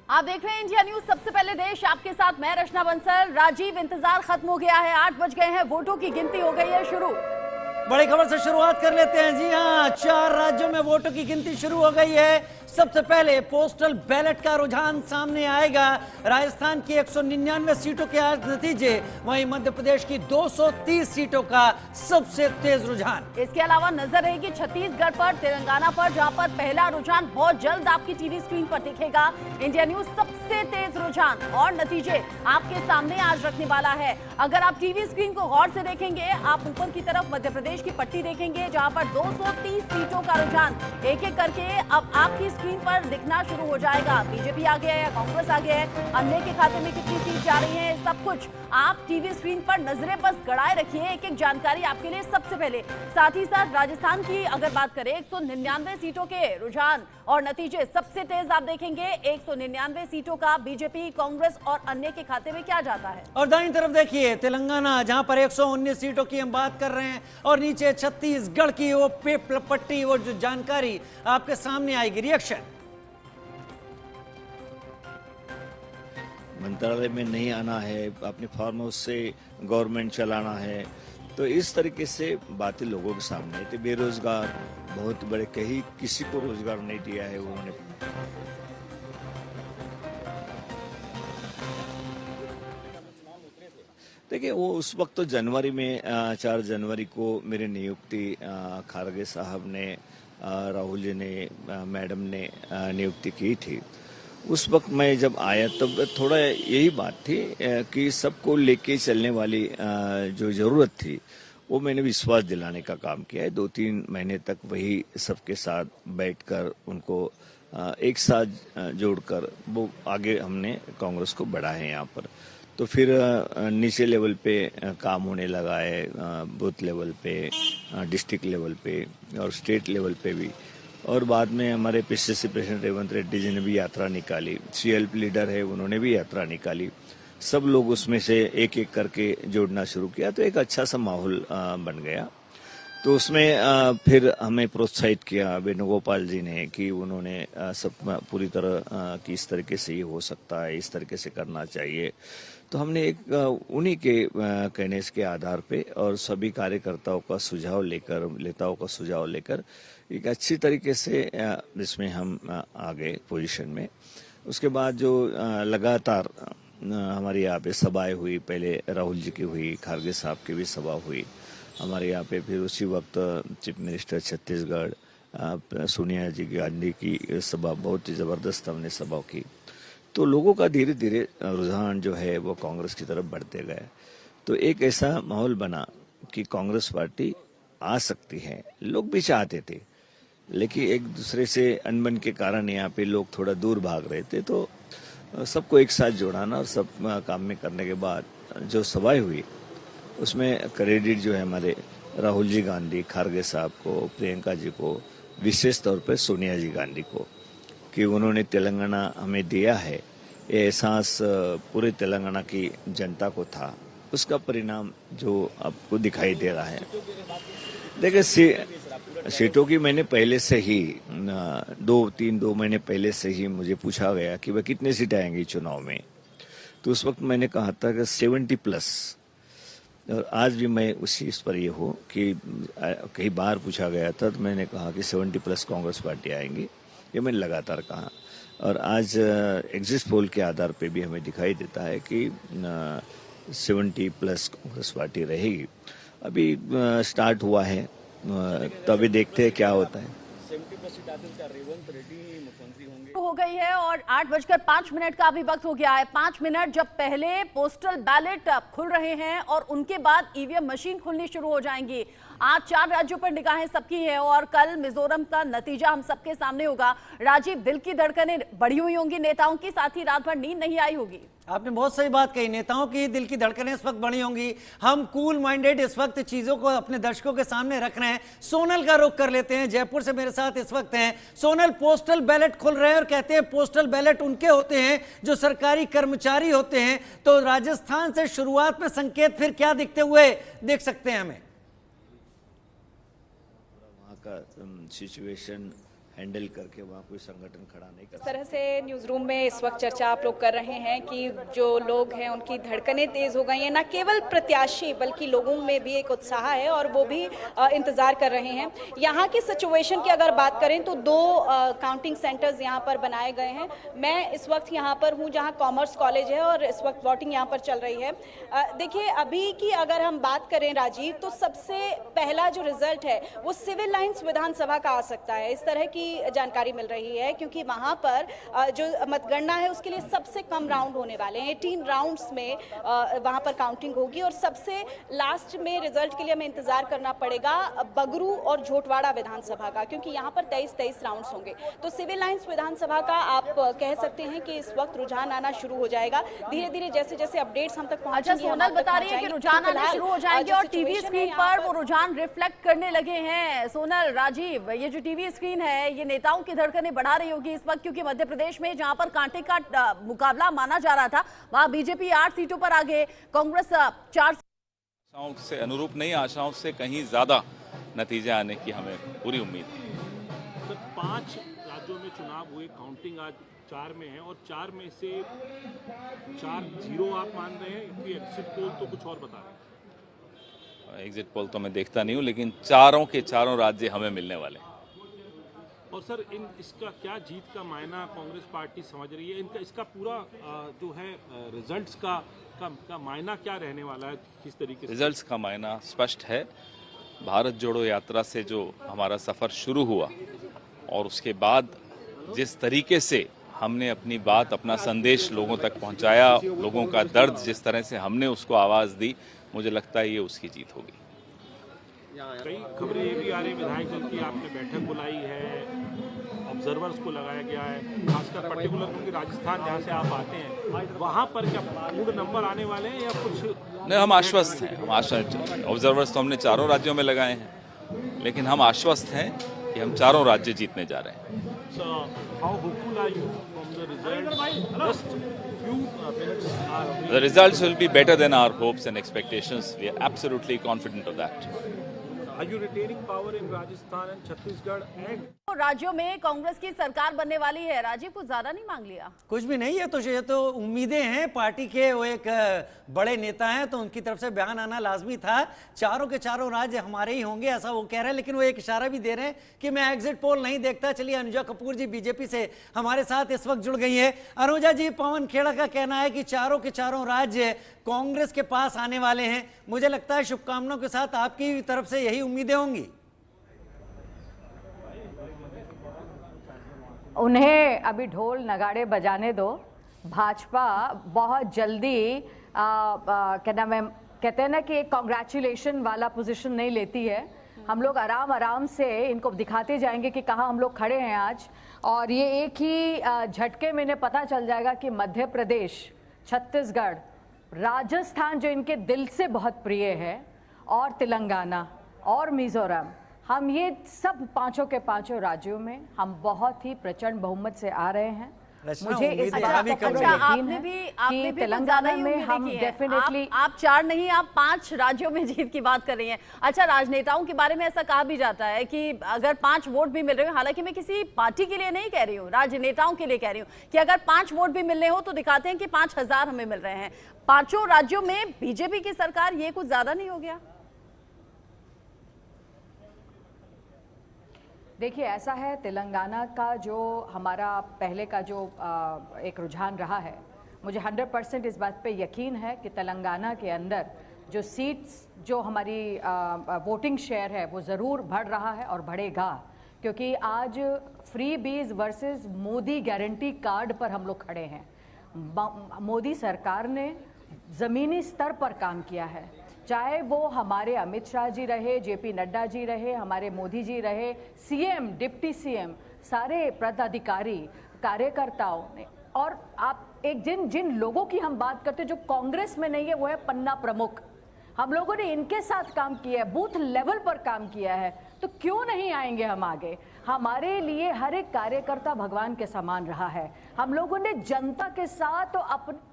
आप देख रहे हैं इंडिया न्यूज। सबसे पहले देश, आपके साथ मैं रचना बंसल। राजीव, इंतजार खत्म हो गया है, 8 बज गए हैं, वोटों की गिनती हो गई है शुरू। बड़ी खबर से शुरुआत कर लेते हैं। जी हां, 4 राज्यों में वोटों की गिनती शुरू हो गई है। सबसे पहले पोस्टल बैलेट का रुझान सामने आएगा। राजस्थान की 199 सीटों के आज नतीजे, वहीं मध्य प्रदेश की 230 सीटों का सबसे तेज रुझान। इसके अलावा नजर रहेगी छत्तीसगढ़ पर, तेलंगाना पर, जहां पर पहला रुझान बहुत जल्द आपकी टीवी स्क्रीन पर दिखेगा। इंडिया न्यूज सबसे तेज रुझान और नतीजे आपके सामने आज रखने वाला है। अगर आप टीवी स्क्रीन को गौर से देखेंगे, आप ऊपर की तरफ मध्य प्रदेश की पट्टी देखेंगे, जहां पर 230 सीटों का रुझान एक एक करके अब आपकी स्क्रीन पर दिखना शुरू हो जाएगा। बीजेपी आ गया है, कांग्रेस आ गया है, अन्य के खाते में कितनी सीट जा रही है, सब कुछ आप टीवी स्क्रीन पर नजरें बस गड़ाए रखिए। एक एक जानकारी आपके लिए सबसे पहले। साथ ही साथ राजस्थान की अगर बात करें, 199 सीटों के रुझान और नतीजे सबसे तेज आप देखेंगे। 199 सीटों का बीजेपी, कांग्रेस और अन्य के खाते में क्या जाता है। और दाईं तरफ देखिए तेलंगाना, जहां पर 119 सीटों की हम बात कर रहे हैं, और नीचे छत्तीसगढ़ की वो पट्टी, वो जो जानकारी आपके सामने आएगी। रिएक्शन मंत्रालय में नहीं आना है, अपने फार्म हाउस से गवर्नमेंट चलाना है, तो इस तरीके से बातें लोगों के सामने। तो बेरोजगार बहुत बड़े, कहीं किसी को रोजगार नहीं दिया है उन्होंने। देखिए, वो उस वक्त तो जनवरी में 4 जनवरी को मेरी नियुक्ति खारगे साहब ने, राहुल जी ने, मैडम ने नियुक्ति की थी। उस वक्त मैं जब आया तब थोड़ा यही बात थी कि सबको लेके चलने वाली जो जरूरत थी, वो मैंने विश्वास दिलाने का काम किया है। 2-3 महीने तक वही सबके साथ बैठकर उनको एक साथ जोड़कर वो आगे हमने कांग्रेस को बढ़ाया है यहाँ पर। तो फिर नीचे लेवल पे काम होने लगा है, बूथ लेवल पे, डिस्ट्रिक्ट लेवल पे और स्टेट लेवल पे भी। और बाद में हमारे पीसीसी प्रेसिडेंट रेवंत रेड्डी जी ने भी यात्रा निकाली, सीएलपी लीडर है उन्होंने भी यात्रा निकाली। सब लोग उसमें से एक एक करके जोड़ना शुरू किया, तो एक अच्छा सा माहौल बन गया। तो उसमें फिर हमें प्रोत्साहित किया वेणुगोपाल जी ने कि उन्होंने सब पूरी तरह कि इस तरीके से ये हो सकता है, इस तरीके से करना चाहिए। तो हमने एक उन्हीं के कहने के आधार पे और सभी कार्यकर्ताओं का सुझाव लेकर, नेताओं का सुझाव लेकर एक अच्छी तरीके से इसमें हम आ गए पोजीशन में। उसके बाद जो लगातार हमारे यहाँ पे सभाएं हुई, पहले राहुल जी की हुई, खारगे साहब की भी सभा हुई हमारे यहाँ पे। फिर उसी वक्त चीफ मिनिस्टर छत्तीसगढ़ सोनिया जी गांधी की सभा, बहुत ही जबरदस्त हमने सभा की। तो लोगों का धीरे धीरे रुझान जो है वो कांग्रेस की तरफ बढ़ते गए। तो एक ऐसा माहौल बना कि कांग्रेस पार्टी आ सकती है। लोग भी चाहते थे, लेकिन एक दूसरे से अनबन के कारण यहाँ पे लोग थोड़ा दूर भाग रहे थे। तो सबको एक साथ जोड़ाना और सब काम में करने के बाद जो सभाएं हुई, उसमें क्रेडिट जो है हमारे राहुल जी गांधी, खारगे साहब को, प्रियंका जी को, विशेष तौर पर सोनिया जी गांधी को, कि उन्होंने तेलंगाना हमें दिया है। ये एहसास पूरे तेलंगाना की जनता को था। उसका परिणाम जो आपको दिखाई दे रहा है। देखिए, सीटों की मैंने पहले से ही 2 महीने पहले से ही मुझे पूछा गया कि वह कितने सीट आएंगी चुनाव में। तो उस वक्त मैंने कहा था कि 70+। और आज भी मैं उसी इस पर ये हूँ कि कई बार पूछा गया था, तो मैंने कहा कि 70+ कांग्रेस पार्टी आएंगी। ये मैंने लगातार कहा। और आज एग्जिट पोल के आधार पे भी हमें दिखाई देता है कि 70+ कांग्रेस पार्टी रहेगी। अभी स्टार्ट हुआ है, तो अभी देखते हैं क्या होता है। 70+ सीट आते हैं, रेवंत रेड्डी मुख्यमंत्री होंगे हो गई है और 8:05 का अभी वक्त हो गया है। 5 मिनट जब पहले पोस्टल बैलेट खुल रहे हैं और उनके बाद ईवीएम मशीन खुलनी शुरू हो जाएंगी। आज 4 राज्यों पर निगाहें सबकी हैं और कल मिजोरम का नतीजा हम सबके सामने होगा। राजीव, दिल की धड़कनें बढ़ी हुई होंगी नेताओं की, साथ ही रात भर नींद नहीं आई होगी। आपने बहुत सही बात कही। नेताओं की दिल की धड़कनें इस वक्त बढ़ी होंगी। हम कूल माइंडेड इस वक्त चीजों को अपने दर्शकों के सामने रख रहे हैं। सोनल का रुख कर लेते हैं, जयपुर से मेरे साथ इस वक्त हैं। सोनल, पोस्टल बैलेट खुल रहे हैं और कहते हैं पोस्टल बैलेट उनके होते हैं जो सरकारी कर्मचारी होते हैं। तो राजस्थान से शुरुआत में संकेत फिर क्या दिखते हुए देख सकते हैं हमें? वहाँ का सिचुएशन हैंडल करके वहाँ कोई संगठन खड़ा नहीं कर इस तरह से न्यूज़ रूम में इस वक्त चर्चा आप लोग कर रहे हैं कि जो लोग हैं उनकी धड़कनें तेज़ हो गई हैं, न केवल प्रत्याशी बल्कि लोगों में भी एक उत्साह है और वो भी इंतज़ार कर रहे हैं। यहाँ की सिचुएशन की अगर बात करें तो 2 काउंटिंग सेंटर्स यहाँ पर बनाए गए हैं। मैं इस वक्त यहाँ पर हूँ जहाँ कॉमर्स कॉलेज है और इस वक्त वोटिंग यहाँ पर चल रही है। देखिए, अभी की अगर हम बात करें राजीव, तो सबसे पहला जो रिजल्ट है वो सिविल लाइन्स विधानसभा का आ सकता है, इस तरह की जानकारी मिल रही है, क्योंकि वहां पर जो मतगणना है उसके लिए सबसे कम राउंड होने वाले हैं। 18 राउंड्स में वहां पर काउंटिंग होगी और सबसे लास्ट में रिजल्ट के लिए हमें इंतजार करना पड़ेगा बगरू और झोटवाड़ा विधानसभा का, क्योंकि यहां पर 23 राउंड्स होंगे। तो सिविल लाइन्स विधानसभा का आप कह सकते हैं कि इस वक्त रुझान आना शुरू हो जाएगा। धीरे धीरे जैसे जैसे अपडेट्स हम तक अच्छा, सोनल बता रही है कि रुझान आने शुरू हो जाएंगे और टीवी स्क्रीन पर वो रुझान रिफ्लेक्ट करने लगे हैं। सोनल, राजीव, ये जो टीवी स्क्रीन है ये नेताओं की धड़कनें बढ़ा रही होगी इस वक्त, क्योंकि मध्य प्रदेश में जहां पर कांटे का मुकाबला माना जा रहा था वहां बीजेपी 8 सीटों पर आगे, कांग्रेस 4। आशाओं से अनुरूप नहीं, आशाओं से कहीं ज्यादा नतीजे आने की हमें पूरी उम्मीद है। सर, 5 राज्यों में चुनाव हुए, काउंटिंग आज 4 में है और 4 में से 4 0 आप मान रहे हैं, क्योंकि एग्जिट पोल तो कुछ और बता रहे हैं। एग्जिट पोल तो मैं देखता नहीं हूँ, लेकिन चारों के चारों राज्य हमें मिलने वाले हैं। और सर, इसका क्या जीत का मायना कांग्रेस पार्टी समझ रही है? इसका पूरा जो है रिजल्ट्स का मायना क्या रहने वाला है, किस तरीके से? रिजल्ट्स का मायना स्पष्ट है। भारत जोड़ो यात्रा से जो हमारा सफर शुरू हुआ और उसके बाद जिस तरीके से हमने अपनी बात, अपना संदेश लोगों तक पहुंचाया, लोगों का दर्द जिस तरह से हमने उसको आवाज़ दी, मुझे लगता है ये उसकी जीत होगी। कई खबरें ये भी आ रही, विधायक दल की आपने बैठक बुलाई है, ऑब्जर्वर्स को लगाया गया है, खासकर पर्टिकुलर क्योंकि राजस्थान जहाँ से आप आते हैं वहाँ पर क्या पूर्ण नंबर आने वाले हैं या कुछ? नहीं, हम आश्वस्त हैं। हम आश्वस्त, ऑब्जर्वर्स तो हमने चारों राज्यों में लगाए हैं, लेकिन हम आश्वस्त हैं कि हम चारों राज्य जीतने जा रहे हैं। So, how hopeful are you from the results? Just few minutes are. The results will be better than our hopes and expectations. We are absolutely confident of that. Are you retaining power in Rajasthan and Chhattisgarh and? राज्यों में कांग्रेस की सरकार बनने वाली है। राजीव, कुछ ज्यादा नहीं मांग लिया? कुछ भी नहीं है, तो ये तो उम्मीदें हैं पार्टी के, वो एक बड़े नेता हैं तो उनकी तरफ से बयान आना लाजमी था। चारों के चारों राज्य हमारे ही होंगे ऐसा वो कह रहे हैं, लेकिन वो एक इशारा भी दे रहे हैं कि मैं एग्जिट पोल नहीं देखता। चलिए, अनुजा कपूर जी बीजेपी से हमारे साथ इस वक्त जुड़ गई है। अनुजा जी, पवन खेड़ा का कहना है कि चारों के चारों राज्य कांग्रेस के पास आने वाले हैं। मुझे लगता है शुभकामनाओं के साथ आपकी तरफ से यही उम्मीदें होंगी। उन्हें अभी ढोल नगाड़े बजाने दो। भाजपा बहुत जल्दी क्या नाम है, कहते हैं ना कि एक कॉन्ग्रेचुलेशन वाला पोजीशन नहीं लेती है। हम लोग आराम आराम से इनको दिखाते जाएंगे कि कहाँ हम लोग खड़े हैं आज, और ये एक ही झटके में इन्हें पता चल जाएगा कि मध्य प्रदेश, छत्तीसगढ़, राजस्थान जो इनके दिल से बहुत प्रिय है, और तेलंगाना और मिजोरम, हम ये सब पांचों के पांचों राज्यों में हम बहुत ही प्रचंड बहुमत से आ रहे हैं। मुझे इस बात का पूरा यकीन है कि तेलंगाना में हम डेफिनेटली, आप 4 नहीं, आप 5 राज्यों में जीत की बात कर रही हैं। अच्छा, राजनेताओं के बारे में ऐसा कहा भी जाता है कि अगर 5 वोट भी मिल रहे हो, हालांकि मैं किसी पार्टी के लिए नहीं कह रही हूँ, राजनेताओं के लिए कह रही हूँ कि अगर 5 वोट भी मिलने हो तो दिखाते हैं कि 5000 हमें मिल रहे हैं। 5 राज्यों में बीजेपी की सरकार, ये कुछ ज्यादा नहीं हो गया? देखिए, ऐसा है, तेलंगाना का जो हमारा पहले का जो एक रुझान रहा है, मुझे 100% इस बात पे यकीन है कि तेलंगाना के अंदर जो सीट्स, जो हमारी वोटिंग शेयर है वो ज़रूर बढ़ रहा है और बढ़ेगा, क्योंकि आज फ्री बीज वर्सेस मोदी गारंटी कार्ड पर हम लोग खड़े हैं। मोदी सरकार ने ज़मीनी स्तर पर काम किया है, चाहे वो हमारे अमित शाह जी रहे, जेपी नड्डा जी रहे, हमारे मोदी जी रहे, सीएम, डिप्टी सीएम, सारे पदाधिकारी, कार्यकर्ताओं ने, और आप एक जिन लोगों की हम बात करते हैं जो कांग्रेस में नहीं है, वो है पन्ना प्रमुख। हम लोगों ने इनके साथ काम किया है, बूथ लेवल पर काम किया है, तो क्यों नहीं आएंगे हम आगे? हमारे लिए हर एक कार्यकर्ता भगवान के समान रहा है। हम लोगों ने जनता के साथ तो अपने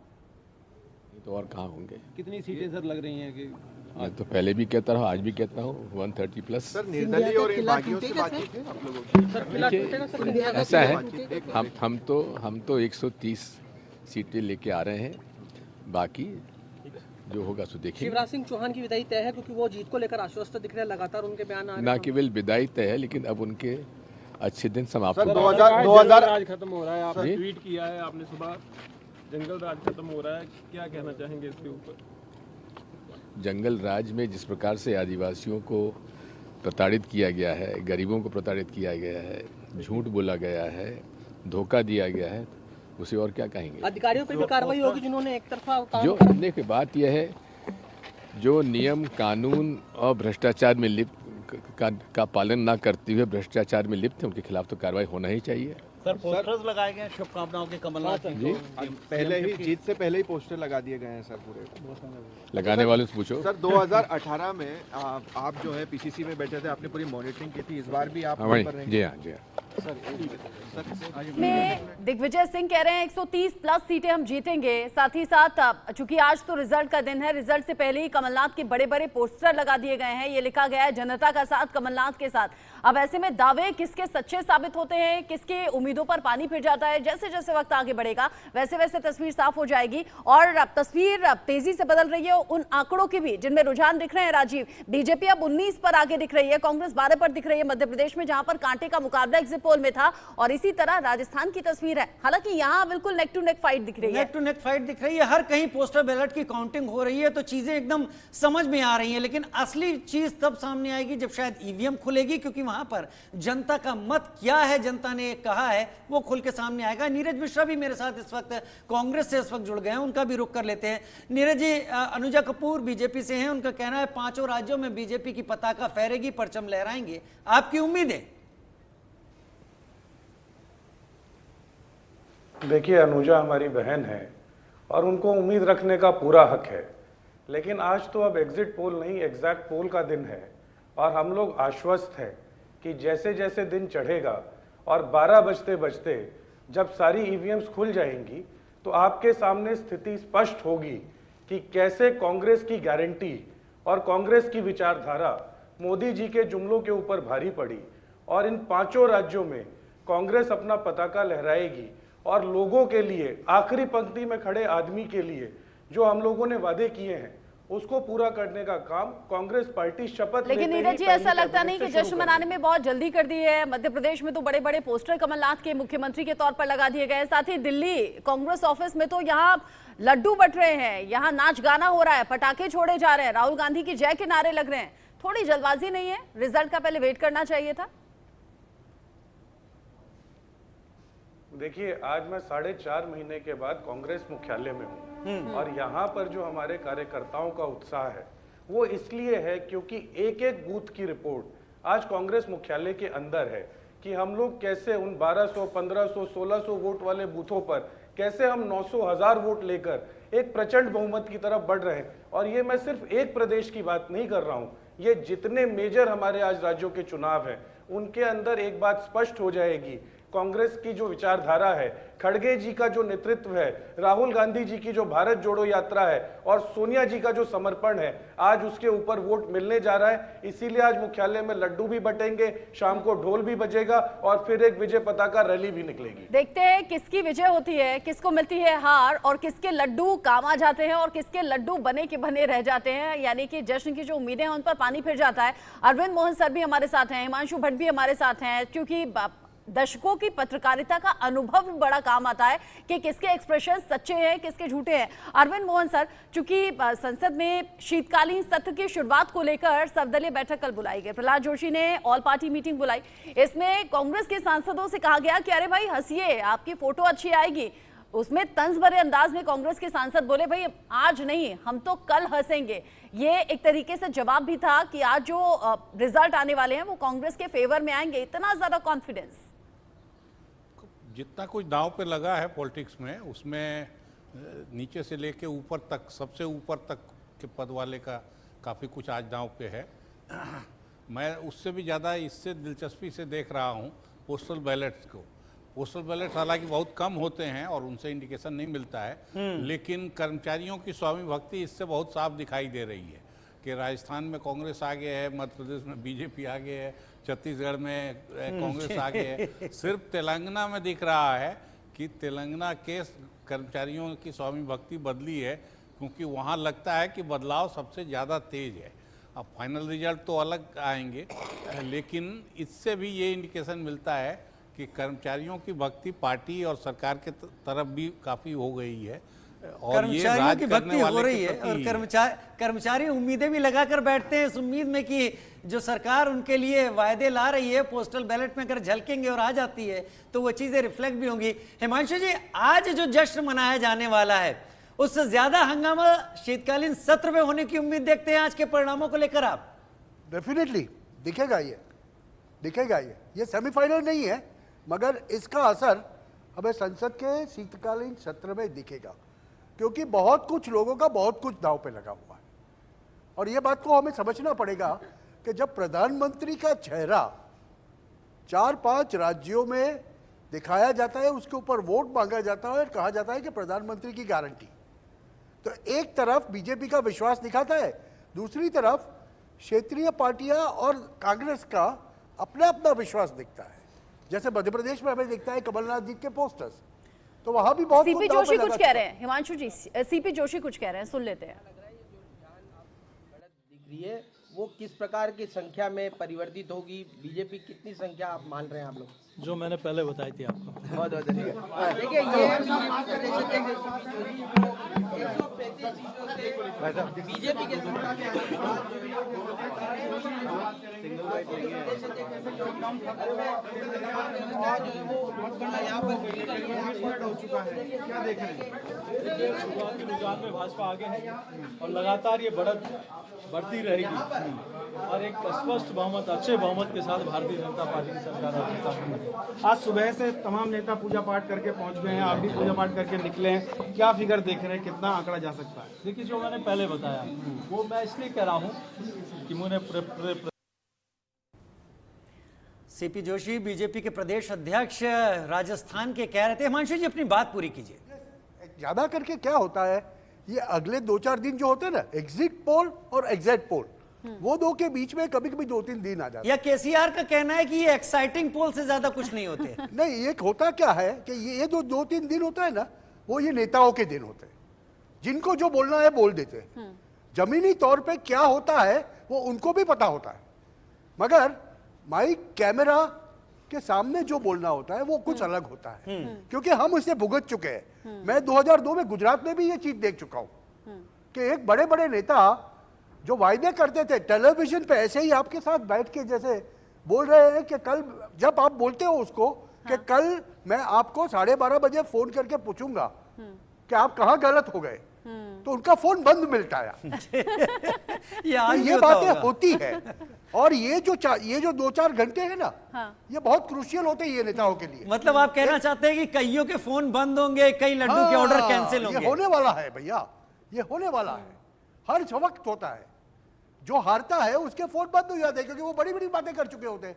तो और कहाँ होंगे। कितनी सीटें सर लग रही हैं कि मैं तो पहले भी कहता रहा, आज भी कहता हूँ 130 प्लस। सर निर्दलीय और इन बागियों से बातचीत है आप लोगों की? देखिए ऐसा है, हम तो 130 सीटें लेके आ रहे हैं, बाकी जो होगा सो देखिए। शिवराज सिंह चौहान की विदाई तय है क्योंकि वो जीत को लेकर आश्वस्त दिख रहे हैं, लगातार उनके बयान आ रहे हैं। ना केवल विदाई तय है, लेकिन अब उनके अच्छे दिन समाप्त सर हो 2000 राज खत्म हो रहा है, आपने जी? ट्वीट किया है आपने सुबह, जंगल राज खत्म हो रहा है, क्या कहना चाहेंगे इसके ऊपर? जंगल राज में जिस प्रकार से आदिवासियों को प्रताड़ित किया गया है, गरीबों को प्रताड़ित किया गया है, झूठ बोला गया है, धोखा दिया गया है, उसे और क्या कहेंगे। अधिकारियों पर भी कार्रवाई होगी जिन्होंने एक तरफा जो देखिए बात यह है, जो नियम कानून और भ्रष्टाचार में लिप्त का पालन ना करते हुए भ्रष्टाचार में लिप्त है, उनके खिलाफ तो कार्रवाई होना ही चाहिए। सर पोस्टर्स लगाए गए शुभकामनाओं के कमलनाथ जी पहले ही जीत से पहले ही पोस्टर लगा दिए गए हैं सर पूरे। लगाने वालों से पूछो। सर 2018 में आप जो है पीसीसी में बैठे थे, आपने पूरी मॉनिटरिंग की थी, इस बार भी आप वहीं पर रहेंगे? जी हाँ जी हाँ। में दिग्विजय सिंह कह रहे हैं 130 प्लस सीटें हम जीतेंगे। साथ ही साथ चूंकि आज तो रिजल्ट का दिन है, रिजल्ट से पहले ही कमलनाथ के बड़े बड़े पोस्टर लगा दिए गए हैं। ये लिखा गया है जनता का साथ कमलनाथ के साथ। अब ऐसे में दावे किसके सच्चे साबित होते हैं, किसके उम्मीदों पर पानी फिर जाता है, जैसे जैसे वक्त आगे बढ़ेगा वैसे वैसे तस्वीर साफ हो जाएगी। और अब तस्वीर तेजी से बदल रही है उन आंकड़ों की भी जिनमें रुझान दिख रहे हैं। राजीव, बीजेपी अब 19 पर आगे दिख रही है, कांग्रेस 12 पर दिख रही है मध्य प्रदेश में, जहां पर कांटे का मुकाबला एग्जिट पोल में था। और इसी तरह राजस्थान की तस्वीर है, हालांकि यहां बिल्कुल नेक टू नेक फाइट दिख रही है। नेक टू नेक फाइट दिख रही है, हर कहीं पोस्टल बैलेट की काउंटिंग हो रही है, तो चीजें एकदम समझ में आ रही हैं। लेकिन असली चीज तब सामने आएगी जब शायद ईवीएम खुलेगी, क्योंकि वहां पर जनता का मत क्या है, जनता ने कहा है, वो खुल के सामने आएगा। नीरज मिश्रा भी मेरे साथ इस वक्त कांग्रेस से इस वक्त जुड़ गए हैं, उनका भी रुख कर लेते हैं। नीरज जी, अनुजा कपूर बीजेपी से हैं, उनका कहना है 5 राज्यों में बीजेपी की पताका फहरेगी, परचम लहराएंगे। आपकी उम्मीद है? देखिए, अनुजा हमारी बहन है और उनको उम्मीद रखने का पूरा हक है, लेकिन आज तो अब एग्जिट पोल नहीं, एग्जैक्ट पोल का दिन है। और हम लोग आश्वस्त हैं कि जैसे जैसे दिन चढ़ेगा और 12 बजते बजते जब सारी ईवीएम्स खुल जाएंगी तो आपके सामने स्थिति स्पष्ट होगी कि कैसे कांग्रेस की गारंटी और कांग्रेस की विचारधारा मोदी जी के जुमलों के ऊपर भारी पड़ी। और इन 5 राज्यों में कांग्रेस अपना पताका लहराएगी और लोगों के लिए, आखिरी पंक्ति में खड़े आदमी के लिए जो हम लोगों ने वादे किए हैं उसको पूरा करने का काम कांग्रेस पार्टी शपथ। लेकिन नीरज जी, ऐसा लगता नहीं कि जश्न मनाने में बहुत जल्दी कर दी है? मध्य प्रदेश में तो बड़े बड़े पोस्टर कमलनाथ के मुख्यमंत्री के तौर पर लगा दिए गए। साथ ही दिल्ली कांग्रेस ऑफिस में तो यहाँ लड्डू बट रहे हैं, यहाँ नाच गाना हो रहा है, पटाखे छोड़े जा रहे हैं, राहुल गांधी की जय के नारे लग रहे हैं। थोड़ी जल्दबाजी नहीं है? रिजल्ट का पहले वेट करना चाहिए था। देखिए, आज मैं 4.5 महीने के बाद कांग्रेस मुख्यालय में हूँ और यहाँ पर जो हमारे कार्यकर्ताओं का उत्साह है वो इसलिए है क्योंकि एक एक बूथ की रिपोर्ट आज कांग्रेस मुख्यालय के अंदर है कि हम लोग कैसे उन 1200, 1500, 1600 वोट वाले बूथों पर कैसे हम 900, 1000 वोट लेकर एक प्रचंड बहुमत की तरफ बढ़ रहे हैं। और ये मैं सिर्फ एक प्रदेश की बात नहीं कर रहा हूँ, ये जितने मेजर हमारे आज राज्यों के चुनाव हैं उनके अंदर एक बात स्पष्ट हो जाएगी। कांग्रेस की जो विचारधारा है, खड़गे जी का जो नेतृत्व है, राहुल गांधी जी की जो भारत जोड़ो यात्रा है और सोनिया जी का जो समर्पण है, आज उसके ऊपर वोट मिलने जा रहा है। इसीलिए आज मुख्यालय में लड्डू भी बटेंगे, शाम को ढोल भी बजेगा और फिर एक विजय पताका रैली भी निकलेगी। देखते हैं किसकी विजय होती है, किसको मिलती है हार और किसके लड्डू काम आ जाते हैं और किसके लड्डू बने के बने रह जाते हैं। यानी कि जश्न की जो उम्मीदें हैं उन पर पानी फिर जाता है। अरविंद मोहन सर भी हमारे साथ हैं, हिमांशु भट्ट भी हमारे साथ हैं, क्योंकि दशकों की पत्रकारिता का अनुभव भी बड़ा काम आता है कि किसके एक्सप्रेशन सच्चे हैं, किसके झूठे हैं। अरविंद मोहन सर, चूंकि संसद में शीतकालीन सत्र की शुरुआत को लेकर सर्वदलीय बैठक कल बुलाई गई, प्रहलाद जोशी ने ऑल पार्टी मीटिंग बुलाई। इसमें कांग्रेस के सांसदों से कहा गया कि अरे भाई हंसिए, आपकी फोटो अच्छी आएगी। उसमें तंज भरे अंदाज में कांग्रेस के सांसद बोले भाई आज नहीं, हम तो कल हंसेंगे। ये एक तरीके से जवाब भी था कि आज जो रिजल्ट आने वाले हैं वो कांग्रेस के फेवर में आएंगे। इतना ज्यादा कॉन्फिडेंस? जितना कुछ दांव पे लगा है पॉलिटिक्स में, उसमें नीचे से लेके ऊपर तक, सबसे ऊपर तक के पद वाले का काफ़ी कुछ आज दांव पे है। मैं उससे भी ज़्यादा इससे दिलचस्पी से देख रहा हूँ पोस्टल बैलेट्स को। पोस्टल बैलेट हालांकि बहुत कम होते हैं और उनसे इंडिकेशन नहीं मिलता है, लेकिन कर्मचारियों की स्वामी भक्ति इससे बहुत साफ दिखाई दे रही है। कि राजस्थान में कांग्रेस आगे है, मध्य प्रदेश में बीजेपी आगे है, छत्तीसगढ़ में कांग्रेस आगे है। सिर्फ तेलंगाना में दिख रहा है कि तेलंगाना के कर्मचारियों की स्वामी भक्ति बदली है, क्योंकि वहाँ लगता है कि बदलाव सबसे ज़्यादा तेज है। अब फाइनल रिजल्ट तो अलग आएंगे, लेकिन इससे भी ये इंडिकेशन मिलता है कि कर्मचारियों की भक्ति पार्टी और सरकार के तरफ भी काफ़ी हो गई है और कर्मचारियों की भक्ति हो रही है और कर्मचारी उम्मीदें भी लगाकर बैठते हैं इस उम्मीद में कि जो सरकार उनके लिए वायदे ला रही है पोस्टल बैलेट में अगर झलकेंगे और आ जाती है तो वो चीजें रिफ्लेक्ट भी होंगी। हिमांशु जी, आज जो जश्न मनाया जाने वाला है उससे ज्यादा हंगामा शीतकालीन सत्र में होने की उम्मीद देखते हैं आज के परिणामों को लेकर आप? डेफिनेटली दिखेगा ये सेमीफाइनल नहीं है, मगर इसका असर हमें संसद के शीतकालीन सत्र में दिखेगा, क्योंकि बहुत कुछ लोगों का बहुत कुछ दांव पे लगा हुआ है। और ये बात को हमें समझना पड़ेगा कि जब प्रधानमंत्री का चेहरा 4-5 राज्यों में दिखाया जाता है, उसके ऊपर वोट मांगा जाता है और कहा जाता है कि प्रधानमंत्री की गारंटी, तो एक तरफ बीजेपी का विश्वास दिखाता है, दूसरी तरफ क्षेत्रीय पार्टियां और कांग्रेस का अपना अपना विश्वास दिखता है। जैसे मध्य प्रदेश में हमें दिखता है कमलनाथ जी के पोस्टर्स, तो वहां भी बहुत सीपी जोशी कुछ कह रहे हैं। हिमांशु जी, सीपी जोशी कुछ कह रहे हैं, सुन लेते हैं। दिख रही है वो किस प्रकार की संख्या में परिवर्तित होगी, बीजेपी कितनी संख्या आप मान रहे हैं आप लोग? जो मैंने पहले बताई थी आपको। बहुत बहुत ठीक है। देखिए ये बीजेपी के हो चुका है, क्या देख रहे हैं? शुरुआती रुझान में भाजपा आगे है और लगातार ये बढ़ती रहेगी और एक स्पष्ट बहुमत, अच्छे बहुमत के साथ भारतीय जनता पार्टी की सरकार। आज सुबह से तमाम नेता पूजा पाठ करके पहुंच गए हैं, आप भी पूजा पाठ करके निकले हैं, क्या फिगर देख रहे हैं, कितना आंकड़ा जा सकता है? देखिए, जो मैंने पहले बताया वो मैं इसलिए कह रहा हूँ कि मुझे सीपी जोशी बीजेपी के प्रदेश अध्यक्ष राजस्थान के कह रहे थे। हिमांशु जी, अपनी बात पूरी कीजिए। ज्यादा करके क्या होता है, ये अगले 2-4 दिन जो होते हैं ना, एग्जिट पोल और एग्जैक्ट पोल, वो दो के बीच में कभी कभी 2-3 दिन आ जाते हैं। या केसीआर का कहना है कि ये एक्साइटिंग पोल से ज्यादा कुछ नहीं होते। नहीं, ये होता क्या है कि ये जो 2-3 दिन होता है ना, वो ये नेताओं के दिन होते हैं, जिनको जो बोलना है बोल देते हैं। जमीनी तौर पे क्या होता है वो उनको भी पता होता है, मगर माइक कैमरा के सामने जो बोलना होता है वो कुछ अलग होता है, क्योंकि हम इससे भुगत चुके हैं। मैं 2002 में गुजरात में भी ये चीज देख चुका हूं कि एक बड़े बड़े नेता जो वायदे करते थे टेलीविजन पे, ऐसे ही आपके साथ बैठ के जैसे बोल रहे हैं कि कल, जब आप बोलते हो उसको कि कल मैं आपको 12:30 बजे फोन करके पूछूंगा कि आप कहाँ गलत हो गए, तो उनका फोन बंद मिलता है। ये बातें होती है। और ये जो 2-4 घंटे है ना, ये बहुत क्रूशियल होते हैं ये नेताओं के लिए। मतलब आप कहना चाहते हैं कि कईयों के फोन बंद होंगे, कई लड्डू के ऑर्डर कैंसिल होंगे। ये होने वाला है भैया, ये होने वाला है, हर वक्त होता है। जो हारता है उसके फोन बंद हो जाते हैं, क्योंकि वो बड़ी बड़ी बातें कर चुके होते हैं।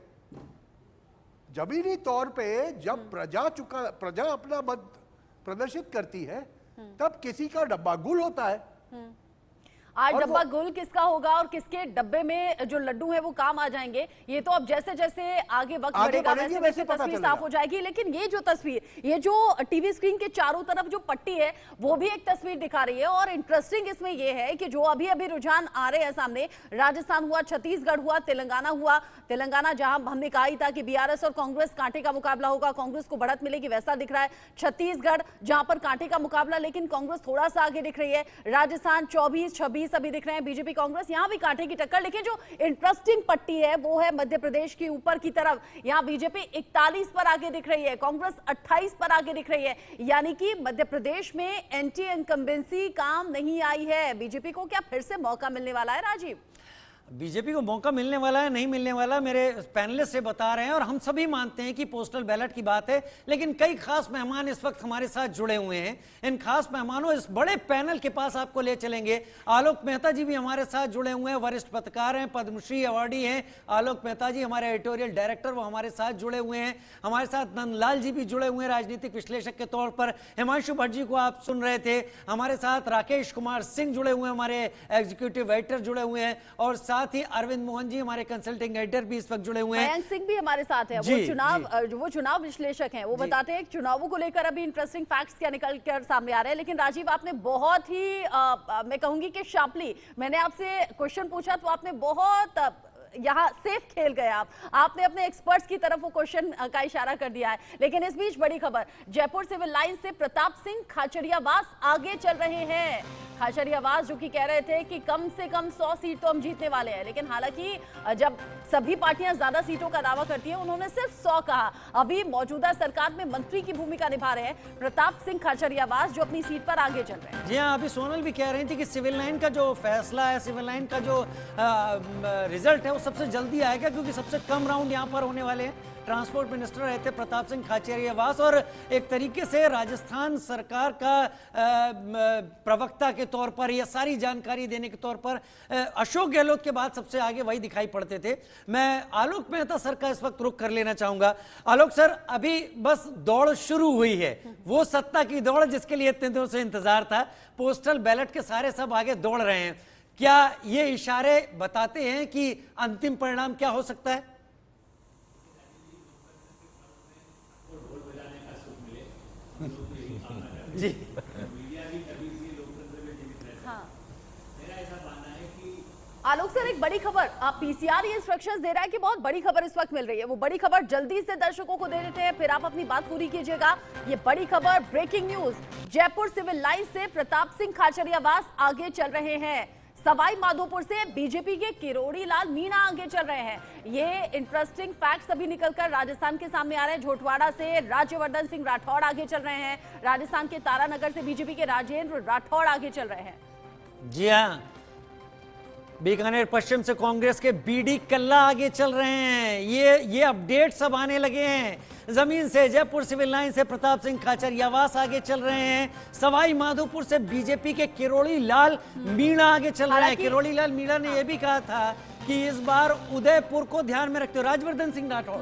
जमीनी तौर पे जब प्रजा अपना मत प्रदर्शित करती है, तब किसी का डब्बा गुल होता है। आज डब्बा गुल किसका होगा और किसके डब्बे में जो लड्डू है वो काम आ जाएंगे, ये तो अब जैसे जैसे आगे वक्त बढ़ेगा वैसे तस्वीर साफ हो जाएगी। लेकिन ये जो तस्वीर, ये जो टीवी स्क्रीन के चारों तरफ जो पट्टी है वो भी एक तस्वीर दिखा रही है। और इंटरेस्टिंग इसमें ये है कि जो अभी अभी रुझान आ रहे हैं सामने, राजस्थान हुआ, छत्तीसगढ़ हुआ, तेलंगाना हुआ। तेलंगाना जहां हमने कहा ही था कि बीआरएस और कांग्रेस कांटे का मुकाबला होगा, कांग्रेस को बढ़त मिलेगी, वैसा दिख रहा है। छत्तीसगढ़ जहां पर कांटे का मुकाबला, लेकिन कांग्रेस थोड़ा सा आगे दिख रही है। राजस्थान 24-26 अभी दिख रहे हैं, बीजेपी कांग्रेस, यहां भी कांटे की टक्कर। लेकिन जो इंटरेस्टिंग पट्टी है वो है मध्य प्रदेश की ऊपर की तरफ। यहां बीजेपी 41 पर आगे दिख रही है, कांग्रेस 28 पर आगे दिख रही है। यानी कि मध्य प्रदेश में एंटी इनकम्बेंसी काम नहीं आई है। बीजेपी को क्या फिर से मौका मिलने वाला है, राजीव? बीजेपी को मौका मिलने वाला है नहीं मिलने वाला, मेरे पैनलिस्ट से बता रहे हैं और हम सभी मानते हैं कि पोस्टल बैलेट की बात है, लेकिन कई खास मेहमान इस वक्त हमारे साथ जुड़े हुए हैं। इन खास मेहमानों, इस बड़े पैनल के पास आपको ले चलेंगे। आलोक मेहता जी भी हमारे साथ जुड़े हुए हैं, वरिष्ठ पत्रकार हैं, पद्मश्री अवार्डी हैं। आलोक मेहता जी हमारे एडिटोरियल डायरेक्टर, वो हमारे साथ जुड़े हुए हैं। हमारे साथ नंदलाल जी भी जुड़े हुए हैं राजनीतिक विश्लेषक के तौर पर। हिमांशु भट्ट जी को आप सुन रहे थे। हमारे साथ राकेश कुमार सिंह जुड़े हुए हैं, हमारे एग्जीक्यूटिव एडिटर जुड़े हुए हैं, और साथ ही अरविंद मोहन जी हमारे कंसल्टिंग एडिटर भी इस वक्त जुड़े हुए हैं। मयंक सिंह भी हमारे साथ है, वो चुनाव विश्लेषक हैं। वो बताते हैं चुनावों को लेकर अभी इंटरेस्टिंग फैक्ट्स क्या निकल कर सामने आ रहे हैं। लेकिन राजीव, आपने बहुत ही मैं कहूंगी कि शार्पली मैंने आपसे क्वेश्चन पूछा तो आपने बहुत यहाँ सेफ खेल गए। आपने अपने एक्सपर्ट्स की तरफ वो क्वेश्चन का इशारा कर दिया है। लेकिन इस बीच बड़ी खबर, जयपुर सिविल लाइन से प्रताप सिंह खाचरियावास आगे चल रहे हैं। खाचरियावास जो कि कह रहे थे कि कम से कम 100 सीट तो हम जीतने वाले हैं, लेकिन हालांकि जब सभी पार्टियां ज्यादा सीटों का दावा करती हैं, उन्होंने सिर्फ 100 कहा। अभी मौजूदा सरकार में मंत्री की भूमिका निभा रहे हैं प्रताप सिंह खाचरियावास, जो अपनी सीट पर आगे चल रहे हैं। जी हाँ, अभी सोनल भी कह रही थी कि सिविल लाइन का जो फैसला है, सिविल लाइन का जो रिजल्ट है, वो सबसे जल्दी आएगा, क्योंकि सबसे कम राउंड यहाँ पर होने वाले हैं। ट्रांसपोर्ट मिनिस्टर रहे थे प्रताप सिंह खाचरियावास, और एक तरीके से राजस्थान सरकार का प्रवक्ता के तौर पर या सारी जानकारी देने के तौर पर अशोक गहलोत के बाद सबसे आगे वही दिखाई पड़ते थे। मैं आलोक मेहता सर का इस वक्त रुख कर लेना चाहूंगा। आलोक सर, अभी बस दौड़ शुरू हुई है, वो सत्ता की दौड़ जिसके लिए इतने दिनों से इंतजार था। पोस्टल बैलेट के सारे सब आगे दौड़ रहे हैं। क्या ये इशारे बताते हैं कि अंतिम परिणाम क्या हो सकता है? जी हाँ, आलोक सर, एक बड़ी खबर, आप पीसीआर ये इंस्ट्रक्शंस दे रहा है कि बहुत बड़ी खबर इस वक्त मिल रही है। वो बड़ी खबर जल्दी से दर्शकों को दे देते हैं, फिर आप अपनी बात पूरी कीजिएगा। ये बड़ी खबर, breaking news, Jaipur civil line से प्रताप सिंह खाचरियावास आगे चल रहे हैं। सवाई माधोपुर से बीजेपी के किरोड़ी लाल मीणा आगे चल रहे हैं। ये इंटरेस्टिंग फैक्ट्स अभी निकलकर राजस्थान के सामने आ रहे हैं। झोटवाड़ा से राज्यवर्धन सिंह राठौड़ आगे चल रहे हैं। राजस्थान के तारानगर से बीजेपी के राजेंद्र राठौड़ आगे चल रहे हैं। जी हाँ, बीकानेर पश्चिम से कांग्रेस के बीडी कल्ला आगे चल रहे हैं। ये अपडेट सब आने लगे हैं। जमीन से जयपुर सिविल लाइन से प्रताप सिंह खाचरियावास आगे चल रहे हैं। सवाई माधोपुर से बीजेपी के किरोड़ी लाल मीणा आगे चल रहे हैं। किरोड़ी लाल मीणा ने यह भी कहा था कि इस बार उदयपुर को ध्यान में रखते हुए राजवर्धन सिंह राठौड़।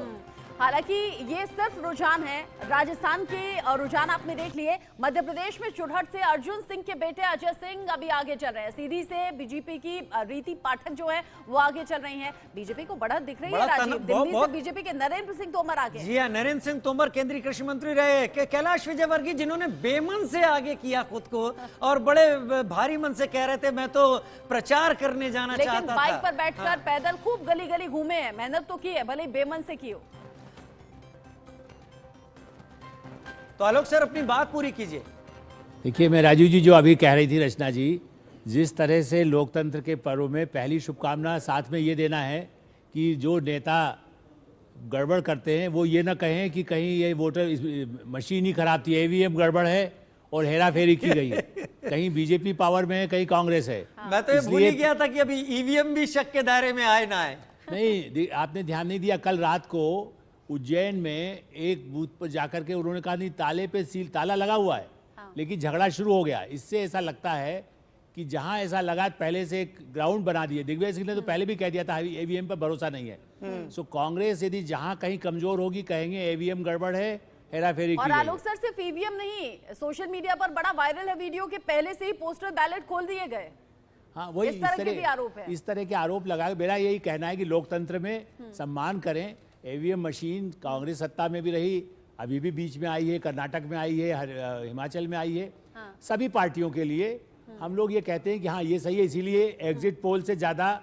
हालांकि ये सिर्फ रुझान है, राजस्थान के रुझान आपने देख लिए। मध्य प्रदेश में चुरहट से अर्जुन सिंह के बेटे अजय सिंह अभी आगे चल रहे हैं। सीधी से बीजेपी की रीति पाठक जो है वो आगे चल रही हैं। बीजेपी को बढ़त दिख रही है राजीव। दिल्ली से बीजेपी के नरेंद्र सिंह तोमर आगे। जी हाँ, नरेंद्र सिंह तोमर केंद्रीय कृषि मंत्री रहे। कैलाश विजयवर्गीय, जिन्होंने बेमन से आगे किया खुद को और बड़े भारी मन से कह रहे थे मैं तो प्रचार करने जाना चाहता था, लेकिन बाइक पर बैठकर पैदल खूब गली गली घूमे हैं। मेहनत तो की है, भले बेमन से की हो। तो आलोक सर, अपनी बात पूरी कीजिए। देखिए, मैं राजीव जी जो अभी कह रही थी रचना जी, जिस तरह से लोकतंत्र के पर्व में पहली शुभकामना साथ में ये देना है कि जो नेता गड़बड़ करते हैं वो ये ना कहें कि कहीं ये वोटर मशीन ही खराब थी, ईवीएम गड़बड़ है और हेरा फेरी की गई है। कहीं बीजेपी पावर में है, कहीं कांग्रेस है। मैं तो ये भूल ही गया था कि अभी ईवीएम भी शक के दायरे में आए ना आए। नहीं, आपने ध्यान नहीं दिया, कल रात को उज्जैन में एक बूथ पर जाकर के उन्होंने कहा नहीं ताले पे सील ताला लगा हुआ है, लेकिन झगड़ा शुरू हो गया। इससे ऐसा लगता है कि जहां ऐसा लगा पहले से एक ग्राउंड बना दिए। दिग्विजय सिंह ने तो पहले भी कह दिया था ईवीएम पर भरोसा नहीं है। सो कांग्रेस यदि जहां कहीं कमजोर होगी कहेंगे ईवीएम गड़बड़ है, हेराफेरी की। और आलोक सर, सिर्फ ईवीएम नहीं, सोशल मीडिया पर बड़ा वायरल है वीडियो के पहले से ही पोस्टल बैलेट खोल दिए गए। हाँ, वही इस तरह के भी आरोप है। इस तरह के आरोप लगाए। मेरा यही कहना है कि लोकतंत्र में सम्मान करें। ईवीएम मशीन कांग्रेस सत्ता में भी रही, अभी भी बीच में आई है, कर्नाटक में आई है, हिमाचल में आई है। सभी पार्टियों के लिए हम लोग ये कहते हैं कि हाँ ये सही है। इसीलिए एग्जिट पोल से ज़्यादा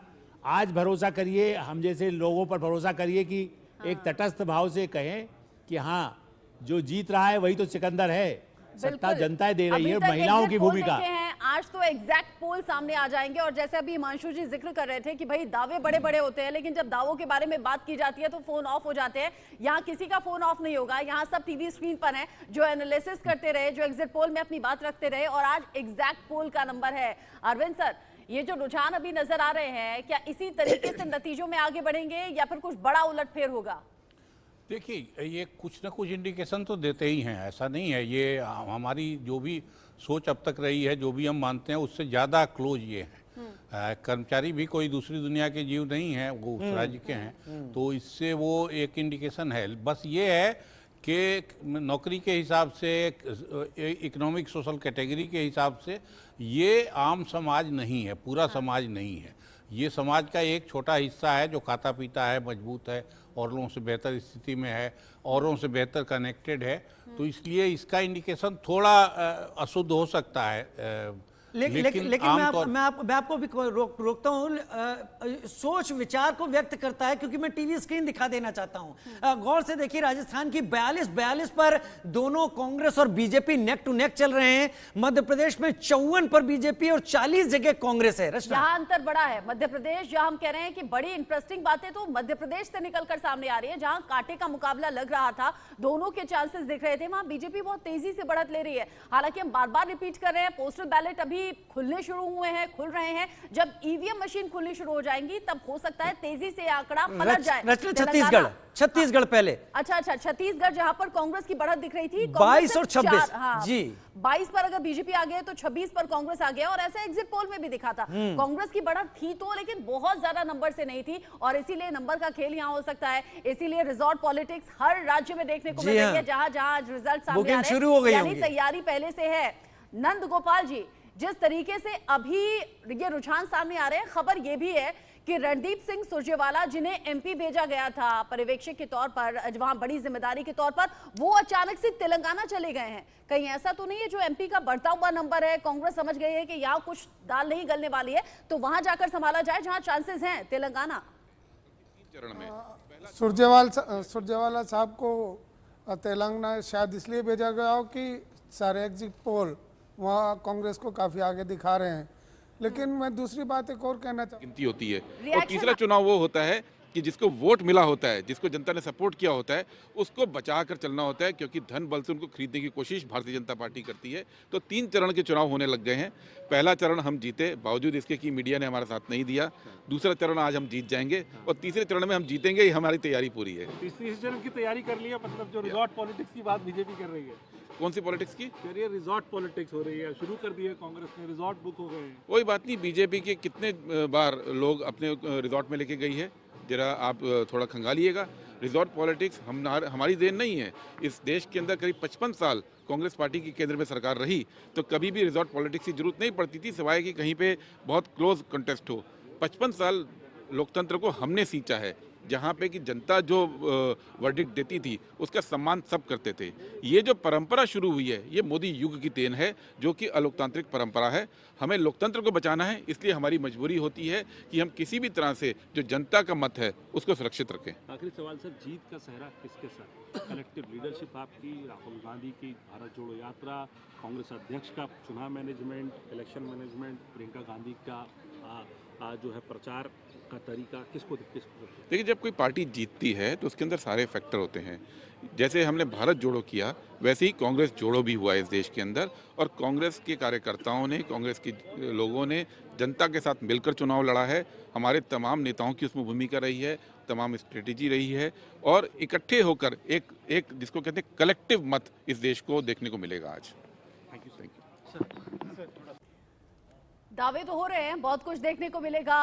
आज भरोसा करिए, हम जैसे लोगों पर भरोसा करिए कि एक तटस्थ भाव से कहें कि हाँ जो जीत रहा है वही तो सिकंदर है, सत्ता जनता दे रही है। महिलाओं की भूमिका, आज तो एग्जैक्ट पोल सामने आ जाएंगे। और जैसे अभी हिमांशु जी जिक्र कर रहे थे कि भाई दावे बड़े बड़े होते हैं, लेकिन जब दावों के बारे में बात की जाती है तो फोन ऑफ हो जाते हैं। यहाँ किसी का फोन ऑफ नहीं होगा, यहाँ सब टीवी स्क्रीन पर हैं जो एनालिसिस करते रहे, जो एग्जिट पोल में अपनी बात रखते रहे। और आज एग्जैक्ट पोल का नंबर है। अरविंद सर, ये जो रुझान अभी नजर आ रहे हैं, क्या इसी तरीके से नतीजों में आगे बढ़ेंगे या फिर कुछ बड़ा उलटफेर होगा? देखिए, ये कुछ ना कुछ इंडिकेशन तो देते ही हैं, ऐसा नहीं है। ये हमारी जो भी सोच अब तक रही है, जो भी हम मानते हैं, उससे ज़्यादा क्लोज ये है। कर्मचारी भी कोई दूसरी दुनिया के जीव नहीं है, वो उस राज्य के हैं, तो इससे वो एक इंडिकेशन है। बस ये है कि नौकरी के हिसाब से, इकोनॉमिक सोशल कैटेगरी के हिसाब से ये आम समाज नहीं है, पूरा समाज नहीं है। ये समाज का एक छोटा हिस्सा है जो खाता पीता है, मजबूत है, और लोगों से बेहतर स्थिति में है, औरों से बेहतर कनेक्टेड है। तो इसलिए इसका इंडिकेशन थोड़ा अशुद्ध हो सकता है। लेकिन मैं आपको भी रोकता हूँ। सोच विचार को व्यक्त करता है, क्योंकि मैं टीवी स्क्रीन दिखा देना चाहता हूँ। गौर से देखिए, राजस्थान की 42 पर दोनों कांग्रेस और बीजेपी नेक टू नेक चल रहे हैं। मध्य प्रदेश में 54 पर बीजेपी और 40 जगह कांग्रेस है। यहाँ अंतर बड़ा है। मध्य प्रदेश, जहां हम कह रहे हैं कि बड़ी इंटरेस्टिंग बातें तो मध्य प्रदेश से निकलकर सामने आ रही है, जहां कांटे का मुकाबला लग रहा था, दोनों के चांसेस दिख रहे थे, वहां बीजेपी बहुत तेजी से बढ़त ले रही है। हालांकि हम बार बार रिपीट कर रहे हैं, पोस्टल बैलेट अभी खुलने शुरू हुए हैं, खुल रहे हैं। जब ईवीएम मशीन खुलनी शुरू हो जाएंगी तब हो सकता है तेजी से आंकड़ा पलट जाए। छत्तीसगढ़ पहले। अच्छा, छत्तीसगढ़, जहां पर कांग्रेस की बढ़त दिख रही थी 22 और 26। हाँ, जी 22 पर अगर बीजेपी आ गए तो 26 पर कांग्रेस आ गया, और ऐसा एग्जिट पोल में भी दिखा था। कांग्रेस की बढ़त थी तो, लेकिन बहुत ज्यादा नंबर से नहीं थी, और इसीलिए नंबर का खेल यहाँ हो सकता है। इसीलिए रिजॉर्ट पॉलिटिक्स हर राज्य में देखने को मिल रही है, जहां जहां रिजल्ट सामने आ रहे हैं, यानी तैयारी पहले से है। नंद गोपाल जी, जिस तरीके से अभी ये रुझान सामने आ रहे हैं, खबर ये भी है कि रणदीप सिंह सुरजेवाला, जिन्हें एमपी भेजा गया था पर्यवेक्षक के तौर पर, वहां बड़ी जिम्मेदारी के तौर पर, वो अचानक से तेलंगाना चले गए हैं। कहीं ऐसा तो नहीं है जो एमपी का बढ़ता हुआ नंबर है, कांग्रेस समझ गई है कि यहाँ कुछ दाल नहीं गलने वाली है, तो वहां जाकर संभाला जाए जहां चांसेस हैं, तेलंगाना? सुरजेवाला साहब को तेलंगाना शायद इसलिए भेजा गया हो कि सारे एग्जिट पोल वहाँ कांग्रेस को काफी आगे दिखा रहे हैं। लेकिन मैं दूसरी बात एक और कहना चाहता हूँ, गिनती होती है, और तीसरा चुनाव वो होता है कि जिसको वोट मिला होता है, जिसको जनता ने सपोर्ट किया होता है, उसको बचा कर चलना होता है, क्योंकि धन बल से उनको खरीदने की कोशिश भारतीय जनता पार्टी करती है। तो 3 चरण के चुनाव होने लग गए हैं। पहला चरण हम जीते, बावजूद इसके कि मीडिया ने हमारा साथ नहीं दिया। दूसरा चरण आज हम जीत जाएंगे, और तीसरे चरण में हम जीतेंगे, ही हमारी तैयारी पूरी है। तीसरे चरण की तैयारी कर लिया, मतलब जो रिजॉर्ट पॉलिटिक्स की बात बीजेपी कर रही है। कौन सी पॉलिटिक्स की? करिए रिजॉर्ट पॉलिटिक्स हो रही है, शुरू कर दी है कांग्रेस ने, रिजॉर्ट बुक हो गए हैं। कोई बात नहीं, बीजेपी के कितने बार लोग अपने रिजॉर्ट में लेके गई है, जरा आप थोड़ा खंगालिएगा। रिजॉर्ट पॉलिटिक्स हमारी देन नहीं है। इस देश के अंदर करीब 55 साल कांग्रेस पार्टी की केंद्र में सरकार रही, तो कभी भी रिजॉर्ट पॉलिटिक्स की जरूरत नहीं पड़ती थी, सिवाय कि कहीं पे बहुत क्लोज कंटेस्ट हो। 55 साल लोकतंत्र को हमने सींचा है, जहाँ पे कि जनता जो वर्डिक्ट देती थी उसका सम्मान सब करते थे। ये जो परंपरा शुरू हुई है, ये मोदी युग की देन है, जो कि अलोकतांत्रिक परंपरा है। हमें लोकतंत्र को बचाना है, इसलिए हमारी मजबूरी होती है कि हम किसी भी तरह से जो जनता का मत है उसको सुरक्षित रखें। आखिरी सवाल सर, जीत का सेहरा किसके साथ? कलेक्टिव लीडरशिप आपकी, राहुल गांधी की भारत जोड़ो यात्रा, कांग्रेस अध्यक्ष का चुनाव management, election management, Priyanka Gandhi का जो है प्रचार का तरीका, किसको? देखिए, जब कोई पार्टी जीतती है तो उसके अंदर सारे फैक्टर होते हैं। जैसे हमने भारत जोड़ो किया, वैसे ही कांग्रेस जोड़ो भी हुआ इस देश के अंदर, और कांग्रेस के कार्यकर्ताओं ने, कांग्रेस के लोगों ने जनता के साथ मिलकर चुनाव लड़ा है। हमारे तमाम नेताओं की उसमें भूमिका रही है, तमाम स्ट्रेटेजी रही है, और इकट्ठे होकर एक जिसको कहते हैं कलेक्टिव मत इस देश को देखने को मिलेगा आज। Thank you. दावे तो हो रहे हैं, बहुत कुछ देखने को मिलेगा,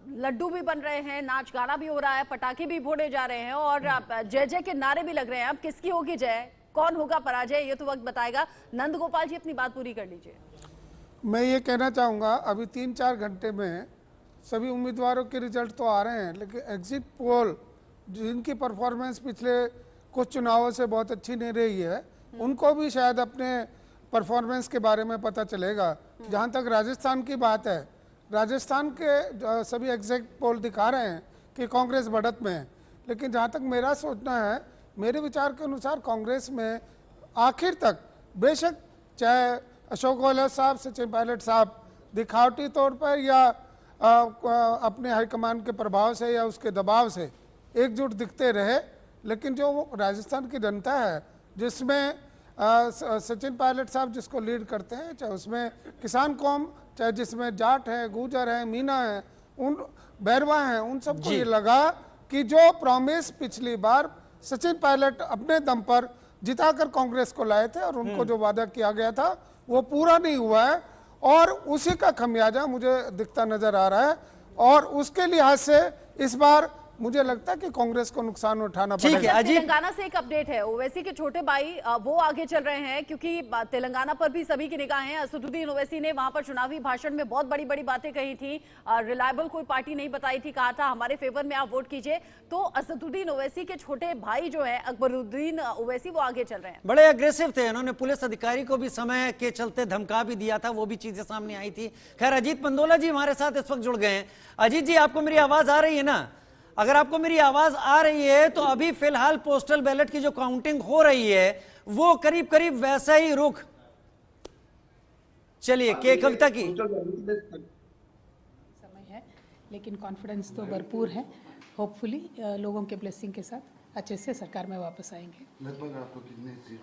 लड्डू भी बन रहे हैं, नाच गाना भी हो रहा है, पटाखे भी फोड़े जा रहे हैं, और जय जय के नारे भी लग रहे हैं। अब किसकी होगी जय, कौन होगा पराजय, ये तो वक्त बताएगा। नंद गोपाल जी, अपनी बात पूरी कर लीजिए। मैं ये कहना चाहूँगा, अभी 3-4 घंटे में सभी उम्मीदवारों के रिजल्ट तो आ रहे हैं, लेकिन एग्जिट पोल जिनकी परफॉर्मेंस पिछले कुछ चुनावों से बहुत अच्छी नहीं रही है, उनको भी शायद अपने परफॉर्मेंस के बारे में पता चलेगा। जहाँ तक राजस्थान की बात है, राजस्थान के सभी एग्जिट पोल दिखा रहे हैं कि कांग्रेस बढ़त में है, लेकिन जहाँ तक मेरा सोचना है, मेरे विचार के अनुसार कांग्रेस में आखिर तक, बेशक चाहे अशोक गहलोत साहब, सचिन पायलट साहब दिखावटी तौर पर या अपने हाईकमान के प्रभाव से या उसके दबाव से एकजुट दिखते रहे, लेकिन जो राजस्थान की जनता है, जिसमें सचिन पायलट साहब जिसको लीड करते हैं, चाहे उसमें किसान कौम, चाहे जिसमें जाट है, गुर्जर है, मीना है, उन बैरवा हैं, उन सबको ये लगा कि जो प्रॉमिस पिछली बार सचिन पायलट अपने दम पर जिताकर कांग्रेस को लाए थे और उनको जो वादा किया गया था वो पूरा नहीं हुआ है, और उसी का खमियाजा मुझे दिखता नजर आ रहा है। और उसके लिहाज से इस बार मुझे लगता है कि कांग्रेस को नुकसान उठाना पड़ेगा। तेलंगाना से एक अपडेट है, ओवैसी के छोटे भाई वो आगे चल रहे हैं क्योंकि तेलंगाना पर भी सभी की निगाहें हैं। असदुद्दीन ओवैसी ने वहां पर चुनावी भाषण में बहुत बड़ी बड़ी बातें कही थी, रिलायबल कोई पार्टी नहीं बताई थी, कहा था हमारे फेवर में आप वोट कीजिए। तो असदुद्दीन ओवैसी के छोटे भाई जो है अकबरुद्दीन ओवैसी, वो आगे चल रहे हैं, बड़े अग्रेसिव थे। उन्होंने पुलिस अधिकारी को भी समय के चलते धमका भी दिया था, वो भी चीजें सामने आई थी। खैर, अजीत पंदोला जी हमारे साथ इस वक्त जुड़ गए हैं। अजीत जी, आपको मेरी आवाज आ रही है ना? अगर आपको मेरी आवाज आ रही है तो अभी फिलहाल पोस्टल बैलेट की जो काउंटिंग हो रही है वो करीब करीब वैसा ही रुख। चलिए, के कविता की समय है, लेकिन कॉन्फिडेंस तो भरपूर है। होपफुली लोगों के ब्लेसिंग के साथ अच्छे से सरकार में वापस आएंगे। लगभग आपको कितने सीट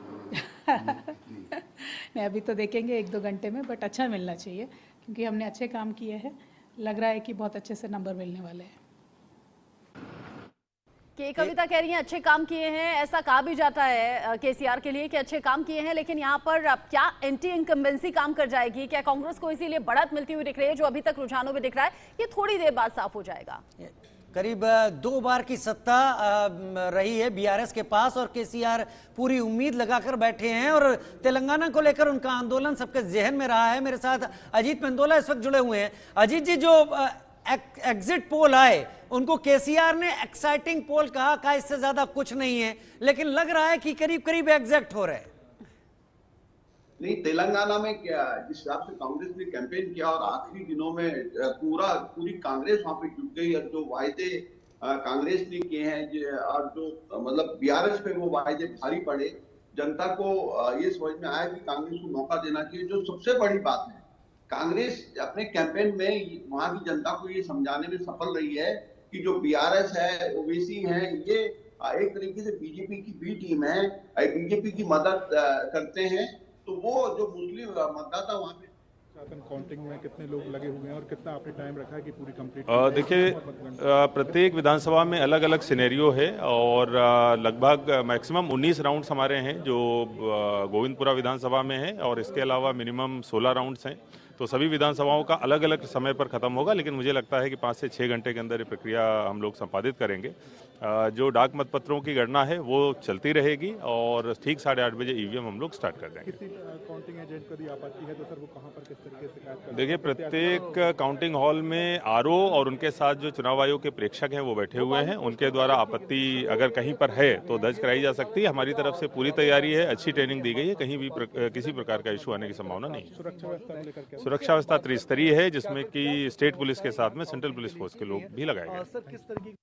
नहीं, अभी तो देखेंगे 1-2 घंटे में, बट अच्छा मिलना चाहिए क्योंकि हमने अच्छे काम किए हैं। लग रहा है कि बहुत अच्छे से नंबर मिलने वाले हैं। के कविता कह रही हैं अच्छे काम किए हैं, ऐसा कहा भी जाता है केसीआर के लिए कि अच्छे काम किए हैं, लेकिन यहाँ पर अब क्या एंटी इनकम्बेंसी काम कर जाएगी? क्या कांग्रेस को इसीलिए बढ़त मिलती हुई दिख रही है जो अभी तक रुझानों में दिख रहा है? ये थोड़ी देर बाद साफ हो जाएगा। करीब 2 बार की सत्ता रही है बीआरएस के पास और केसीआर पूरी उम्मीद लगाकर बैठे हैं और तेलंगाना को लेकर उनका आंदोलन सबके जहन में रहा है। मेरे साथ अजीत पंदोला इस वक्त जुड़े हुए हैं। अजीत जी, जो एग्जिट पोल आए उनको केसीआर ने एक्साइटिंग पोल कहा इससे ज्यादा कुछ नहीं है, लेकिन लग रहा है कि करीब करीब एग्जैक्ट हो रहे हैं। नहीं, तेलंगाना में क्या जिस हिसाब से कांग्रेस ने कैंपेन किया और आखिरी दिनों में पूरी कांग्रेस वहां पे जुट गई और जो वायदे कांग्रेस ने किए हैं और जो मतलब बीआरएस पे वो वायदे भारी पड़े, जनता को ये समझ में आया कि कांग्रेस को मौका देना चाहिए। जो सबसे बड़ी बात है, कांग्रेस अपने कैंपेन में वहां की जनता को ये समझाने में सफल रही है कि जो बीआरएस है, ओवैसी है, ये एक तरीके से बीजेपी की बी टीम है, बीजेपी की मदद करते हैं। तो वो जो मुस्लिम मतदाता वहां पे काउंटिंग में कितने लोग लगे हुए हैं और कितना आपने टाइम रखा है कि पूरी कंप्लीट? देखिए, प्रत्येक विधानसभा में अलग अलग सिनेरियो है और लगभग मैक्सिमम 19 राउंड्स हमारे हैं जो गोविंदपुरा विधानसभा में है और इसके अलावा मिनिमम 16 राउंड्स हैं। तो सभी विधानसभाओं का अलग अलग समय पर खत्म होगा, लेकिन मुझे लगता है कि 5 से 6 घंटे के अंदर ये प्रक्रिया हम लोग संपादित करेंगे। जो डाक मतपत्रों की गणना है वो चलती रहेगी और ठीक 8:30 बजे ईवीएम हम लोग स्टार्ट कर देंगे। किसी काउंटिंग एजेंट को दी आपत्ति है तो सर वो कहां पर किस तरीके से शिकायत कर? देखिए, प्रत्येक काउंटिंग हॉल में आरओ और उनके साथ जो चुनाव आयोग के प्रेक्षक हैं वो बैठे हुए हैं। उनके द्वारा आपत्ति अगर कहीं पर है तो दर्ज कराई जा सकती है। हमारी तरफ से पूरी तैयारी है, अच्छी ट्रेनिंग दी गई है, कहीं भी किसी प्रकार का इशू आने की संभावना नहीं है। सुरक्षा व्यवस्था को लेकर सुरक्षा व्यवस्था त्रिस्तरीय है जिसमें कि स्टेट पुलिस के साथ में सेंट्रल पुलिस फोर्स के लोग भी लगाए गए।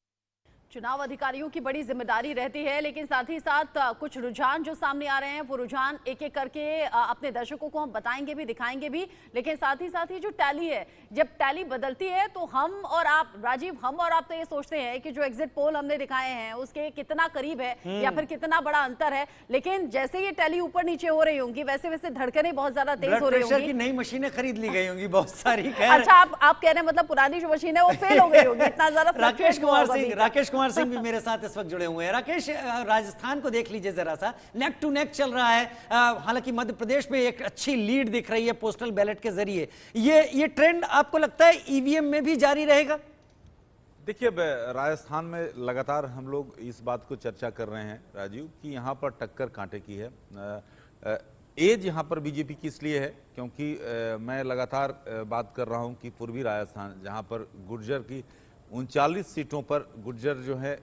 चुनाव अधिकारियों की बड़ी जिम्मेदारी रहती है, लेकिन साथ ही साथ कुछ रुझान जो सामने आ रहे हैं वो रुझान एक एक करके अपने दर्शकों को हम बताएंगे भी, दिखाएंगे भी। लेकिन साथ ही जो टैली है, जब टैली बदलती है तो हम और आप, राजीव, हम और आप तो ये सोचते हैं कि जो एग्जिट पोल हमने दिखाए हैं उसके कितना करीब है या फिर कितना बड़ा अंतर है, लेकिन जैसे ये टैली ऊपर नीचे हो रही होंगी वैसे वैसे धड़कनें बहुत ज्यादा तेज हो रही होंगी। नई मशीनें खरीद ली गई होंगी बहुत सारी। अच्छा, आप कह रहे हैं मतलब पुरानी जो मशीन है वो फेल हो गई होगी, इतना ज्यादा। राकेश कुमार सिंह भी मेरे साथ इस वक्त जुड़े हुए हैं। राकेश, राजस्थान को देख लीजिए जरा सा, नेक टू नेक चल रहा है। हालांकि मध्य प्रदेश में एक अच्छी लीड दिख रही है पोस्टल बैलेट के जरिए। ये ट्रेंड आपको लगता है ईवीएम में भी जारी रहेगा? देखिए, राजस्थान में लगातार हम लोग इस बात को चर्चा कर रहे हैं राजीव कि यहाँ पर टक्कर कांटे की है। एज यहाँ पर बीजेपी की इसलिए है क्योंकि मैं लगातार बात कर रहा हूँ कि पूर्वी राजस्थान जहाँ पर गुर्जर की 39 सीटों पर गुर्जर जो है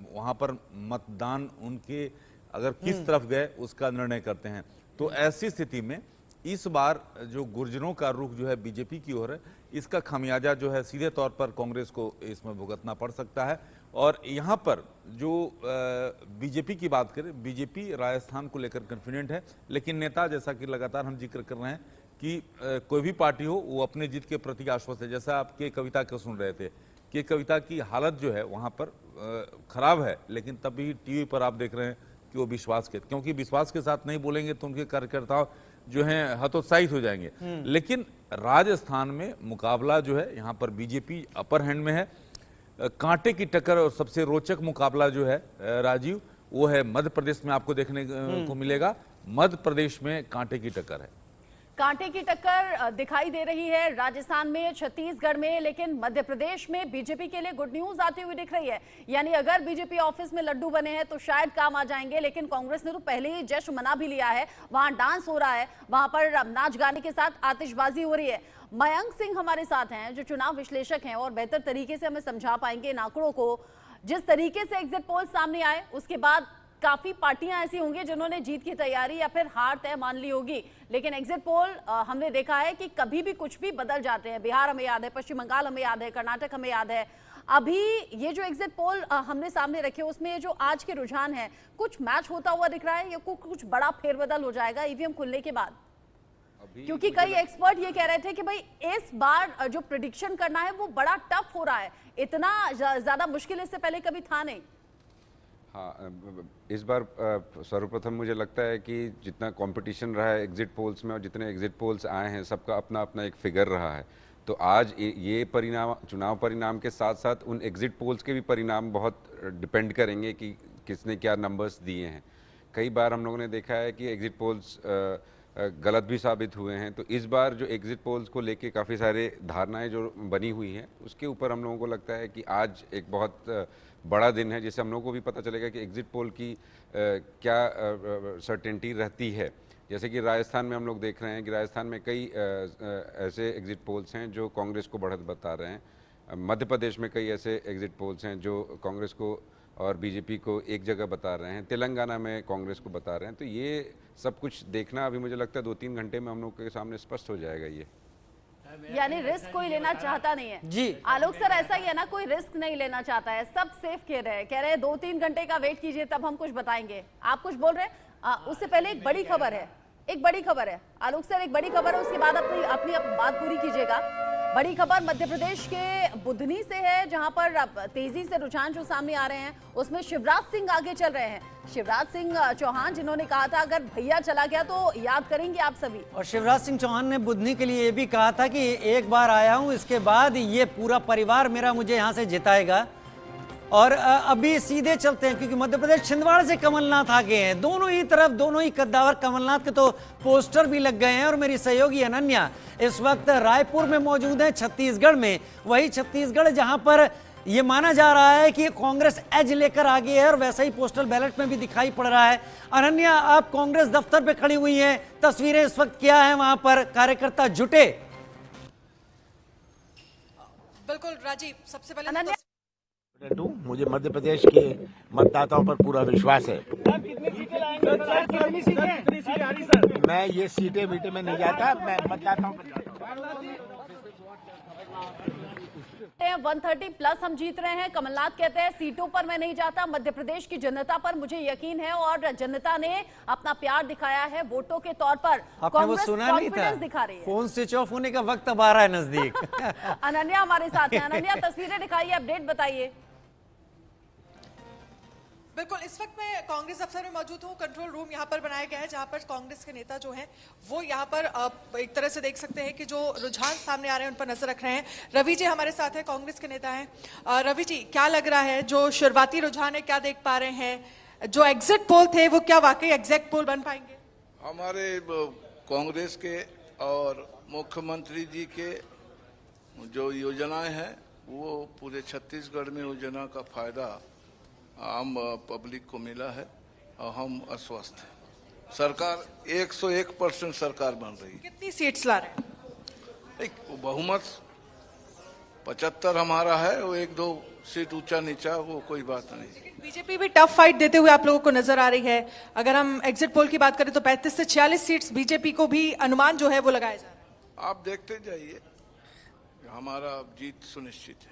वहाँ पर मतदान उनके अगर किस तरफ गए उसका निर्णय करते हैं। तो ऐसी स्थिति में इस बार जो गुर्जरों का रुख जो है बीजेपी की ओर है, इसका खमियाजा जो है सीधे तौर पर कांग्रेस को इसमें भुगतना पड़ सकता है। और यहाँ पर जो बीजेपी की बात करें, बीजेपी राजस्थान को लेकर कॉन्फिडेंट है, लेकिन नेता जैसा कि लगातार हम जिक्र कर रहे हैं कि कोई भी पार्टी हो वो अपने जीत के प्रति आश्वस्त है। जैसा आप के कविता को सुन रहे थे कि कविता की हालत जो है वहाँ पर खराब है, लेकिन तब भी टीवी पर आप देख रहे हैं कि वो विश्वास के, क्योंकि विश्वास के साथ नहीं बोलेंगे तो उनके कार्यकर्ता जो हैं हतोत्साहित हो जाएंगे। लेकिन राजस्थान में मुकाबला जो है यहाँ पर बीजेपी अपर हैंड में है। कांटे की टक्कर और सबसे रोचक मुकाबला जो है राजीव, वो है मध्य प्रदेश में आपको देखने को मिलेगा। मध्य प्रदेश में कांटे की टक्कर है, कांटे की टक्कर दिखाई दे रही है राजस्थान में, छत्तीसगढ़ में, लेकिन मध्य प्रदेश में बीजेपी के लिए गुड न्यूज आती हुई दिख रही है। यानी अगर बीजेपी ऑफिस में लड्डू बने हैं तो शायद काम आ जाएंगे, लेकिन कांग्रेस ने तो पहले ही जश्न मना भी लिया है। वहां डांस हो रहा है, वहां पर नाच गाने के साथ आतिशबाजी हो रही है। मयंक सिंह हमारे साथ हैं जो चुनाव विश्लेषक हैं और बेहतर तरीके से हमें समझा पाएंगे इन आंकड़ों को। जिस तरीके से एग्जिट पोल सामने आए उसके बाद काफी पार्टियां ऐसी होंगी जिन्होंने जीत की तैयारी या फिर हार तय मान ली होगी, लेकिन एग्जिट पोल हमने देखा है कि कभी भी कुछ भी बदल जाते हैं। बिहार हमें याद है, पश्चिम बंगाल हमें याद है, कर्नाटक हमें याद है। अभी ये जो एग्जिट पोल हमने सामने रखे उसमें जो आज के रुझान है, कुछ मैच होता हुआ दिख रहा है या कुछ बड़ा फेरबदल हो जाएगा ईवीएम खुलने के बाद? क्योंकि कई एक्सपर्ट ये कह रहे थे कि भाई इस बार जो प्रेडिक्शन करना है वो बड़ा टफ हो रहा है, इतना ज्यादा मुश्किल इससे पहले कभी था नहीं। हाँ, इस बार सर्वप्रथम मुझे लगता है कि जितना कंपटीशन रहा है एग्जिट पोल्स में और जितने एग्जिट पोल्स आए हैं सबका अपना अपना एक फिगर रहा है। तो आज ये परिणाम, चुनाव परिणाम के साथ साथ उन एग्जिट पोल्स के भी परिणाम बहुत डिपेंड करेंगे कि किसने क्या नंबर्स दिए हैं। कई बार हम लोगों ने देखा है कि एग्जिट पोल्स गलत भी साबित हुए हैं। तो इस बार जो एग्जिट पोल्स को लेके काफ़ी सारे धारणाएं जो बनी हुई हैं उसके ऊपर हम लोगों को लगता है कि आज एक बहुत बड़ा दिन है, जिससे हम लोगों को भी पता चलेगा कि एग्जिट पोल की क्या सर्टेनिटी रहती है। जैसे कि राजस्थान में हम लोग देख रहे हैं कि राजस्थान में कई ऐसे एग्जिट पोल्स हैं जो कांग्रेस को बढ़त बता रहे हैं। मध्य प्रदेश में कई ऐसे एग्जिट पोल्स हैं जो कांग्रेस को और बीजेपी को एक जगह बता रहे हैं। तेलंगाना में कांग्रेस को बता रहे हैं। तो ये सब कुछ देखना अभी मुझे लगता है 2-3 घंटे में हम लोग के सामने स्पष्ट हो जाएगा। ये यानी रिस्क कोई लेना चाहता नहीं है जी। आलोक सर, ऐसा ही है ना, कोई रिस्क नहीं लेना चाहता है, सब सेफ कह रहे हैं 2-3 घंटे का वेट कीजिए तब हम कुछ बताएंगे। आप कुछ बोल रहे हैं? उससे पहले एक बड़ी खबर है आलोक सर, एक बड़ी खबर है, उसके बाद अपनी बात पूरी कीजिएगा। बड़ी खबर मध्य प्रदेश के बुधनी से है, जहां पर तेजी से रुझान जो सामने आ रहे हैं उसमें शिवराज सिंह आगे चल रहे हैं। शिवराज सिंह चौहान जिन्होंने कहा था अगर भैया चला गया तो याद करेंगे आप सभी। और शिवराज सिंह चौहान ने बुधनी के लिए ये भी कहा था कि एक बार आया हूं, इसके बाद ये पूरा परिवार मेरा मुझे यहां से जिताएगा। और अभी सीधे चलते हैं क्योंकि मध्य प्रदेश छिंदवाड़ा से कमलनाथ आगे हैं। दोनों ही तरफ, दोनों ही कद्दावर कमलनाथ के तो पोस्टर भी लग गए हैं। और मेरी सहयोगी अनन्या इस वक्त रायपुर में मौजूद है, छत्तीसगढ़ में। वही छत्तीसगढ़ जहां पर ये माना जा रहा है कि कांग्रेस एज लेकर आगे है और वैसा ही पोस्टल बैलेट में भी दिखाई पड़ रहा है। अनन्या, आप कांग्रेस दफ्तर पे खड़ी हुई हैं, तस्वीरें इस वक्त क्या है वहां पर? कार्यकर्ता जुटे? बिल्कुल राजीव, सबसे पहले मुझे मध्य प्रदेश के मतदाताओं पर पूरा विश्वास है। मैं ये सीटें वीटें में नहीं जाता, मैं मतदाताओं पर जाता हूँ। 130+ हम जीत रहे हैं। कमलनाथ कहते हैं सीटों पर मैं नहीं जाता, मध्य प्रदेश की जनता पर मुझे यकीन है और जनता ने अपना प्यार दिखाया है वोटों के तौर पर। आपने वो सुना नहीं था? दिखा रही है। फोन स्विच ऑफ होने का वक्त अब आ रहा है नजदीक। अनन्या हमारे साथ है। अनन्या, तस्वीरें दिखाइए, अपडेट बताइए। बिल्कुल, इस वक्त मैं कांग्रेस दफ्तर में मौजूद हूँ। कंट्रोल रूम यहाँ पर बनाया गया है जहाँ पर कांग्रेस के नेता जो हैं वो यहाँ पर एक तरह से देख सकते हैं कि जो रुझान सामने आ रहे हैं उन पर नजर रख रहे हैं। रवि जी हमारे साथ हैं, कांग्रेस के नेता हैं। रवि जी, क्या लग रहा है, जो शुरुआती रुझान है क्या देख पा रहे हैं? जो एग्जिट पोल थे वो क्या वाकई एग्जैक्ट पोल बन पाएंगे? हमारे कांग्रेस के और मुख्यमंत्री जी के जो योजनाएं हैं वो पूरे छत्तीसगढ़ में योजना का फायदा आम पब्लिक को मिला है और हम आश्वस्त हैं। सरकार 101% सरकार बन रही है। कितनी सीट्स ला रहे हैं? एक बहुमत 75 हमारा है, वो 1-2 सीट ऊंचा नीचा वो कोई बात नहीं। बीजेपी भी टफ फाइट देते हुए आप लोगों को नजर आ रही है। अगर हम एग्जिट पोल की बात करें तो 35 से 46 सीट्स बीजेपी को भी अनुमान जो है वो लगाया जा रहा है। आप देखते जाइए, हमारा जीत सुनिश्चित है।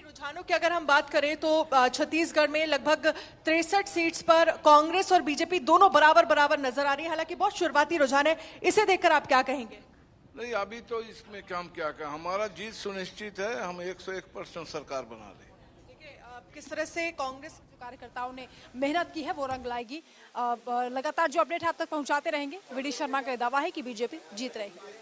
रुझानों की अगर हम बात करें तो छत्तीसगढ़ में लगभग 63 सीट्स पर कांग्रेस और बीजेपी दोनों बराबर नजर आ रही है। हालांकि बहुत शुरुआती रुझान है, इसे देखकर आप क्या कहेंगे? नहीं, अभी तो इसमें हम क्या कहें, हमारा जीत सुनिश्चित है। हम 101% सरकार बना रहे हैं। किस तरह से कांग्रेस जो कार्यकर्ताओं ने मेहनत की है वो रंग लाएगी। लगातार जो अपडेट है आप तक पहुंचाते रहेंगे। वीडी शर्मा का दावा है कि बीजेपी जीत रहेगी।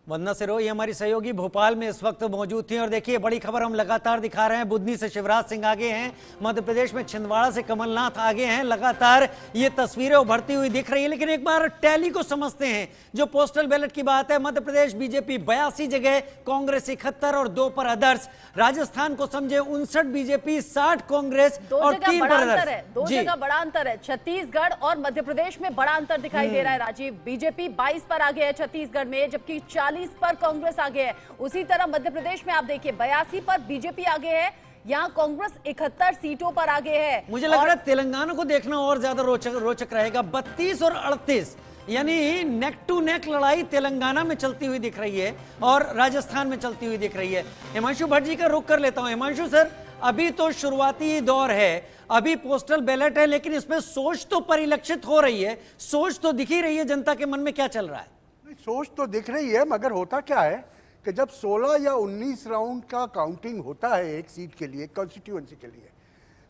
वंदना सिरोही ये हमारी सहयोगी भोपाल में इस वक्त मौजूद थी। और देखिए बड़ी खबर हम लगातार दिखा रहे हैं। बुधनी से शिवराज सिंह आगे हैं, मध्य प्रदेश में छिंदवाड़ा से कमलनाथ आगे हैं। लगातार ये तस्वीरें उभरती हुई दिख रही है। लेकिन एक बार टैली को समझते हैं। जो पोस्टल बैलेट की बात है, मध्य प्रदेश बीजेपी 82 जगह, कांग्रेस 71 और 2 पर अदर्स। राजस्थान को समझे 59 बीजेपी, 60 कांग्रेस और 3 पर अदर्स। दो जगह बड़ा अंतर है। छत्तीसगढ़ और मध्य प्रदेश में बड़ा अंतर दिखाई दे रहा है राजीव। बीजेपी 22 पर आगे है छत्तीसगढ़ में, जबकि 40 पर कांग्रेस आगे है। उसी तरह मध्य प्रदेश में आप देखिए 82 पर बीजेपी आगे है, यहाँ कांग्रेस 71 सीटों पर आगे है। मुझे लग रहा है तेलंगाना को देखना और ज्यादा रोचक रहेगा। 32 और 38 यानी नेक टू नेक लड़ाई तेलंगाना में चलती हुई दिख रही है और राजस्थान में चलती हुई दिख रही है। हिमांशु भट्ट जी का रुख कर लेता हूं। हिमांशु सर, अभी तो शुरुआती दौर है, अभी पोस्टल बैलेट है, लेकिन इसमें सोच तो परिलक्षित हो रही है, सोच तो दिख ही रही है जनता के मन में क्या चल रहा है। सोच तो दिख रही है, मगर होता क्या है कि जब 16 या 19 राउंड का काउंटिंग होता है एक सीट के लिए, कॉन्स्टिट्यूएंसी के लिए,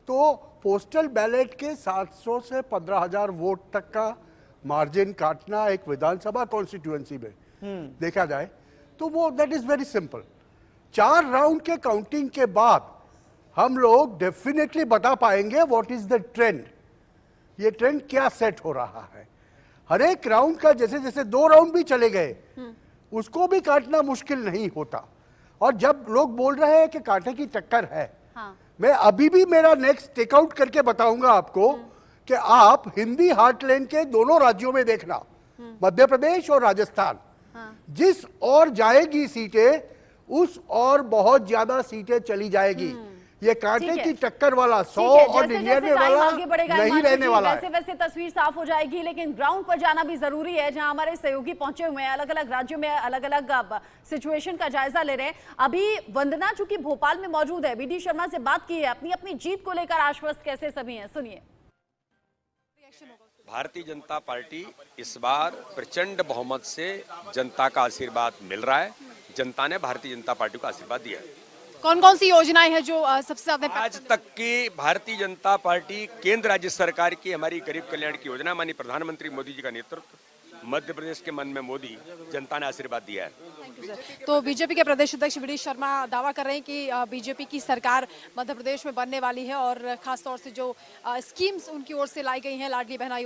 तो पोस्टल बैलेट के 700 से 15,000 वोट तक का मार्जिन काटना एक विधानसभा कॉन्स्टिट्यूएंसी में देखा जाए तो वो that is very simple. 4 round के काउंटिंग के बाद हम लोग डेफिनेटली बता पाएंगे व्हाट इज द ट्रेंड, ये ट्रेंड क्या सेट हो रहा है। हर एक राउंड का जैसे जैसे 2 राउंड भी चले गए उसको भी काटना मुश्किल नहीं होता। और जब लोग बोल रहे हैं कि कांटे की टक्कर है, मैं अभी भी मेरा नेक्स्ट टेकआउट करके बताऊंगा आपको कि आप हिंदी हार्टलैंड के दोनों राज्यों में देखना, मध्य प्रदेश और राजस्थान, जिस और जाएगी सीटें उस और बहुत ज्यादा सीटें चली जाएगी। ये कांटे की टक्कर वाला 100 और 99 वाला नहीं रहने वाला है। वैसे तस्वीर साफ हो जाएगी, लेकिन ग्राउंड पर जाना भी जरूरी है, जहां हमारे सहयोगी पहुंचे हुए हैं, अलग अलग राज्यों में अलग अलग सिचुएशन का जायजा ले रहे हैं। अभी वंदना चूंकि भोपाल में मौजूद है, वीडी शर्मा से बात की है, अपनी जीत को लेकर आश्वस्त कैसे सभी हैं, सुनिए। भारतीय जनता पार्टी इस बार प्रचंड बहुमत से जनता का आशीर्वाद मिल रहा है। जनता ने भारतीय जनता पार्टी को आशीर्वाद दिया है। कौन कौन सी योजनाएं हैं जो सबसे ज्यादा आज तक की भारतीय जनता पार्टी केंद्र राज्य सरकार की हमारी गरीब कल्याण की योजना, माननीय प्रधानमंत्री मोदी जी का नेतृत्व, मध्य प्रदेश के मन में मोदी, जनता ने आशीर्वाद दिया है। तो बीजेपी के प्रदेश अध्यक्ष वीडी शर्मा दावा कर रहे हैं कि बीजेपी की सरकार मध्य प्रदेश में बनने वाली है और खासतौर से जो स्कीम्स उनकी ओर से लाई गई हैं, लाडली बहना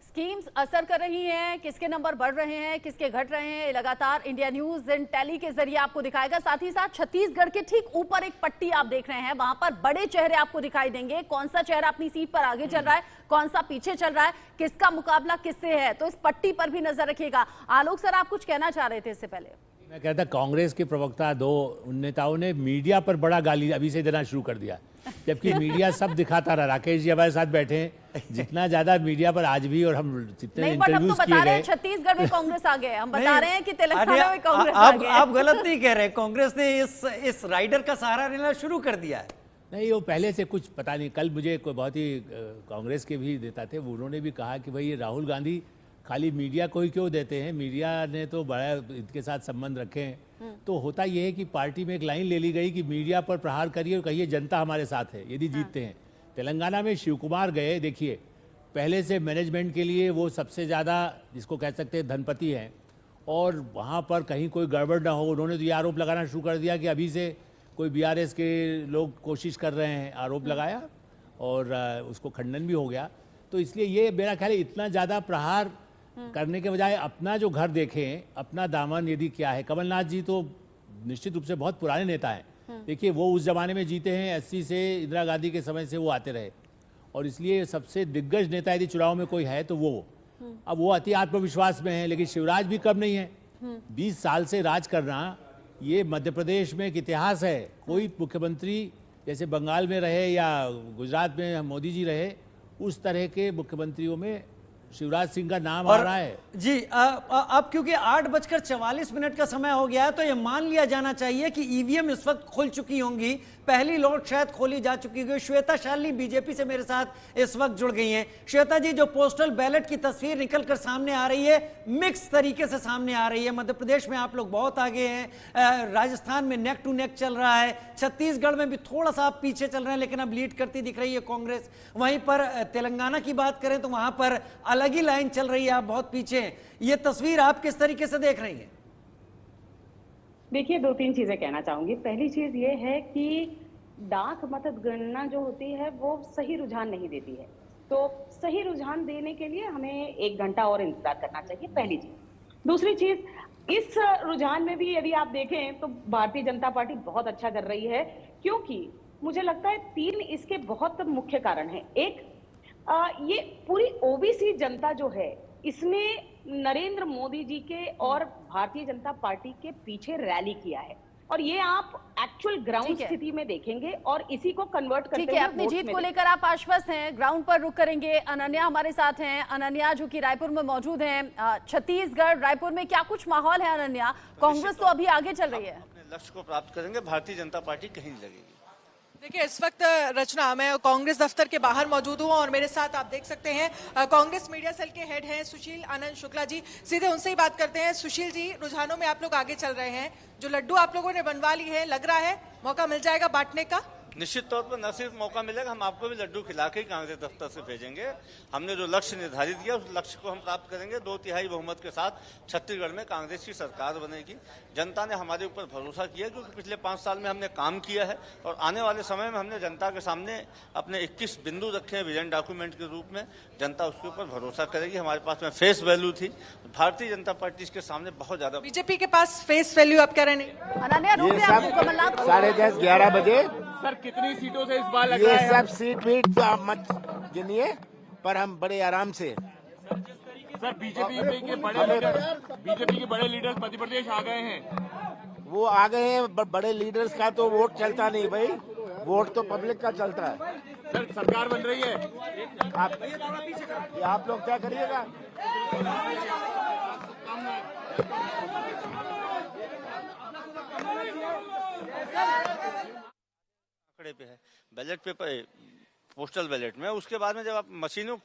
स्कीम्स असर कर रही हैं, किसके नंबर बढ़ रहे हैं, किसके घट रहे हैं, लगातार इंडिया न्यूज इन टैली के जरिए आपको दिखाएगा। साथ ही साथ छत्तीसगढ़ के ठीक ऊपर एक पट्टी आप देख रहे हैं, वहां पर बड़े चेहरे आपको दिखाई देंगे। कौन सा चेहरा अपनी सीट पर आगे चल रहा है, कौन सा पीछे चल रहा है, किसका मुकाबला किससे है, तो इस पट्टी पर भी नजर रखिएगा। आलोक सर, आप कुछ कहना चाह रहे थे इससे पहले। मैं कहता कांग्रेस के प्रवक्ता 2 नेताओं ने मीडिया पर बड़ा गाली अभी से देना शुरू कर दिया, जबकि मीडिया सब दिखाता रहा। राकेश जी हमारे साथ बैठे हैं, जितना ज्यादा मीडिया पर आज भी और हम जितने इंटरव्यूज किए गए, छत्तीसगढ़ में कांग्रेस आ गए, हम बता रहे हैं कि तेलंगाना में कांग्रेस आ गए। आप गलत नहीं कह रहे, कांग्रेस ने इस राइडर का सहारा लेना शुरू कर दिया है। नहीं, वो पहले से कुछ पता नहीं। कल मुझे कोई बहुत ही कांग्रेस के भी नेता थे, उन्होंने भी कहा कि भाई ये राहुल गांधी खाली मीडिया को ही क्यों देते हैं, मीडिया ने तो बड़ा इनके साथ संबंध रखे हैं। तो होता यह है कि पार्टी में एक लाइन ले ली गई कि मीडिया पर प्रहार करिए और कहिए जनता हमारे साथ है यदि जीतते हैं। तेलंगाना में शिव कुमार गए, देखिए पहले से मैनेजमेंट के लिए वो सबसे ज़्यादा जिसको कह सकते हैं धनपति हैं, और वहाँ पर कहीं कोई गड़बड़ ना हो, उन्होंने तो ये आरोप लगाना शुरू कर दिया कि अभी से कोई बीआरएस के लोग कोशिश कर रहे हैं, आरोप लगाया और उसको खंडन भी हो गया। तो इसलिए ये मेरा ख्याल है इतना ज़्यादा प्रहार करने के बजाय अपना जो घर देखें, अपना दामन यदि क्या है। कमलनाथ जी तो निश्चित रूप से बहुत पुराने नेता हैं, देखिए वो उस जमाने में जीते हैं, 80 से इंदिरा गांधी के समय से वो आते रहे, और इसलिए सबसे दिग्गज नेता यदि चुनाव में कोई है तो वो। अब वो अति आत्मविश्वास में है, लेकिन शिवराज भी कम नहीं है। 20 साल से राज करना ये मध्य प्रदेश में एक इतिहास है। कोई मुख्यमंत्री जैसे बंगाल में रहे या गुजरात में मोदी जी रहे, उस तरह के मुख्यमंत्रियों में शिवराज सिंह का नाम आ और रहा है। जी अब क्योंकि 8:44 का समय हो गया है, तो ये मान लिया जाना चाहिए कि ईवीएम इस वक्त खुल चुकी होंगी, पहली लॉट शायद खोली जा चुकी होगी। श्वेता शालिनी बीजेपी से मेरे साथ इस वक्त जुड़ गई हैं। श्वेता जी, जो पोस्टल बैलेट की तस्वीर निकल कर सामने आ रही है, मिक्स तरीके से सामने आ रही है। मध्य प्रदेश में आप लोग बहुत आगे हैं, राजस्थान में नेक टू नेक चल रहा है, छत्तीसगढ़ में भी थोड़ा सा आप पीछे चल रहे हैं, लेकिन अब लीड करती दिख रही है कांग्रेस। वहीं पर तेलंगाना की बात करें तो वहां पर अलग ही लाइन चल रही है, आप बहुत पीछे हैं। ये तस्वीर आप किस तरीके से देख रही हैं? देखिए, दो तीन चीजें कहना चाहूंगी। पहली चीज ये है कि डाक मतगणना जो होती है वो सही रुझान नहीं देती है, तो सही रुझान देने के लिए हमें 1 घंटा और इंतजार करना चाहिए, पहली चीज। दूसरी चीज, इस रुझान में भी यदि आप देखें तो भारतीय जनता पार्टी बहुत अच्छा कर रही है, क्योंकि मुझे लगता है 3 इसके बहुत मुख्य कारण हैं। एक, ये पूरी ओबीसी जनता जो है, इसने नरेंद्र मोदी जी के और भारतीय जनता पार्टी के पीछे रैली किया है, और ये आप एक्चुअल ग्राउंड स्थिति में देखेंगे और इसी को कन्वर्ट करते ठीक है, अपनी जीत को लेकर आप आश्वस्त हैं। ग्राउंड पर रुक करेंगे। अनन्या हमारे साथ हैं। अनन्या, जो कि रायपुर में मौजूद हैं, छत्तीसगढ़ रायपुर में क्या कुछ माहौल है अनन्या? कांग्रेस तो अभी आगे चल रही है। अपने लक्ष्य को प्राप्त करेंगे, भारतीय जनता पार्टी कहीं नहीं लगेगी। देखिए, इस वक्त रचना, मैं कांग्रेस दफ्तर के बाहर मौजूद हूँ और मेरे साथ आप देख सकते हैं कांग्रेस मीडिया सेल के हेड हैं सुशील आनंद शुक्ला जी। सीधे उनसे ही बात करते हैं। सुशील जी, रुझानों में आप लोग आगे चल रहे हैं, जो लड्डू आप लोगों ने बनवा ली है, लग रहा है मौका मिल जाएगा बांटने का? निश्चित तौर पर न सिर्फ मौका मिलेगा, हम आपको भी लड्डू खिला के कांग्रेस दफ्तर से भेजेंगे। हमने जो लक्ष्य निर्धारित किया उस लक्ष्य को हम प्राप्त करेंगे। 2/3 बहुमत के साथ छत्तीसगढ़ में कांग्रेस की सरकार बनेगी। जनता ने हमारे ऊपर भरोसा किया, क्योंकि पिछले 5 साल में हमने काम किया है और आने वाले समय में हमने जनता के सामने अपने 21 बिंदु रखे हैं विजन डॉक्यूमेंट के रूप में। जनता उसके ऊपर भरोसा करेगी। हमारे पास में फेस वैल्यू थी, भारतीय जनता पार्टी इसके सामने बहुत ज्यादा। बीजेपी के पास फेस वैल्यू आप कह रहे हैं? अनन्या, रुक ये गए आप, कमलनाथ। 10:30 11 बजे सर, कितनी सीटों से इस बार लग ये रहा है? सब सीट वीट तो आप मत गिनिए, पर हम बड़े आराम से। सर, बीजेपी के बड़े लीडर मध्य प्रदेश आ गए हैं। वो आ गए हैं, बड़े लीडर्स का तो वोट चलता नहीं भाई, वोट तो पब्लिक का चलता है। सर, सरकार बन रही है। आप लोग क्या करिएगा? आंकड़े पे है, बैलेट पेपर, पोस्टल बैलेट में। उसके बाद में जब आप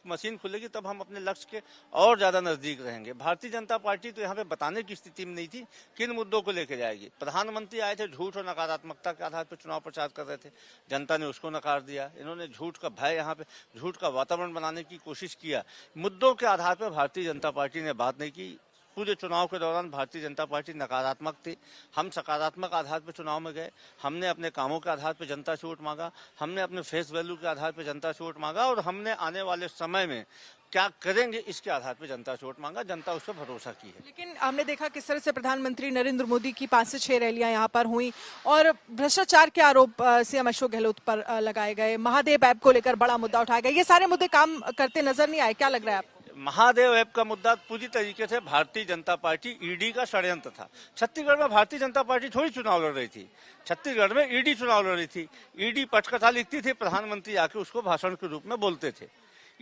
मशीन खुलेगी तब हम अपने लक्ष्य के और ज्यादा नजदीक रहेंगे। भारतीय जनता पार्टी तो यहाँ पे बताने की स्थिति में नहीं थी किन मुद्दों को लेकर जाएगी। प्रधानमंत्री आए थे, झूठ और नकारात्मकता के आधार पर चुनाव प्रचार कर रहे थे, जनता ने उसको नकार दिया। इन्होंने झूठ का भय, यहाँ पे झूठ का वातावरण बनाने की कोशिश किया। मुद्दों के आधार पर भारतीय जनता पार्टी ने बात नहीं की। पूरे चुनाव के दौरान भारतीय जनता पार्टी नकारात्मक थी। हम सकारात्मक आधार पर चुनाव में गए। हमने अपने कामों के आधार पर जनता से वोट मांगा, हमने अपने फेस वैल्यू के आधार पर जनता से वोट मांगा, और हमने आने वाले समय में क्या करेंगे इसके आधार पर जनता से वोट मांगा। जनता उस पर भरोसा की है। लेकिन हमने देखा किस तरह से प्रधानमंत्री नरेंद्र मोदी की 5 से 6 रैलियां यहाँ पर हुई और भ्रष्टाचार के आरोप सीएम अशोक गहलोत पर लगाए गए। महादेव ऐप को लेकर बड़ा मुद्दा उठाया गया। ये सारे मुद्दे काम करते नजर नहीं आए, क्या लग रहा है आपको? महादेव ऐप का मुद्दा पूरी तरीके से भारतीय जनता पार्टी ईडी का षड्यंत्र था। छत्तीसगढ़ में भारतीय जनता पार्टी थोड़ी चुनाव लड़ रही थी, छत्तीसगढ़ में ईडी चुनाव लड़ रही थी। ईडी पटकथा लिखती थी, प्रधानमंत्री आके उसको भाषण के रूप में बोलते थे।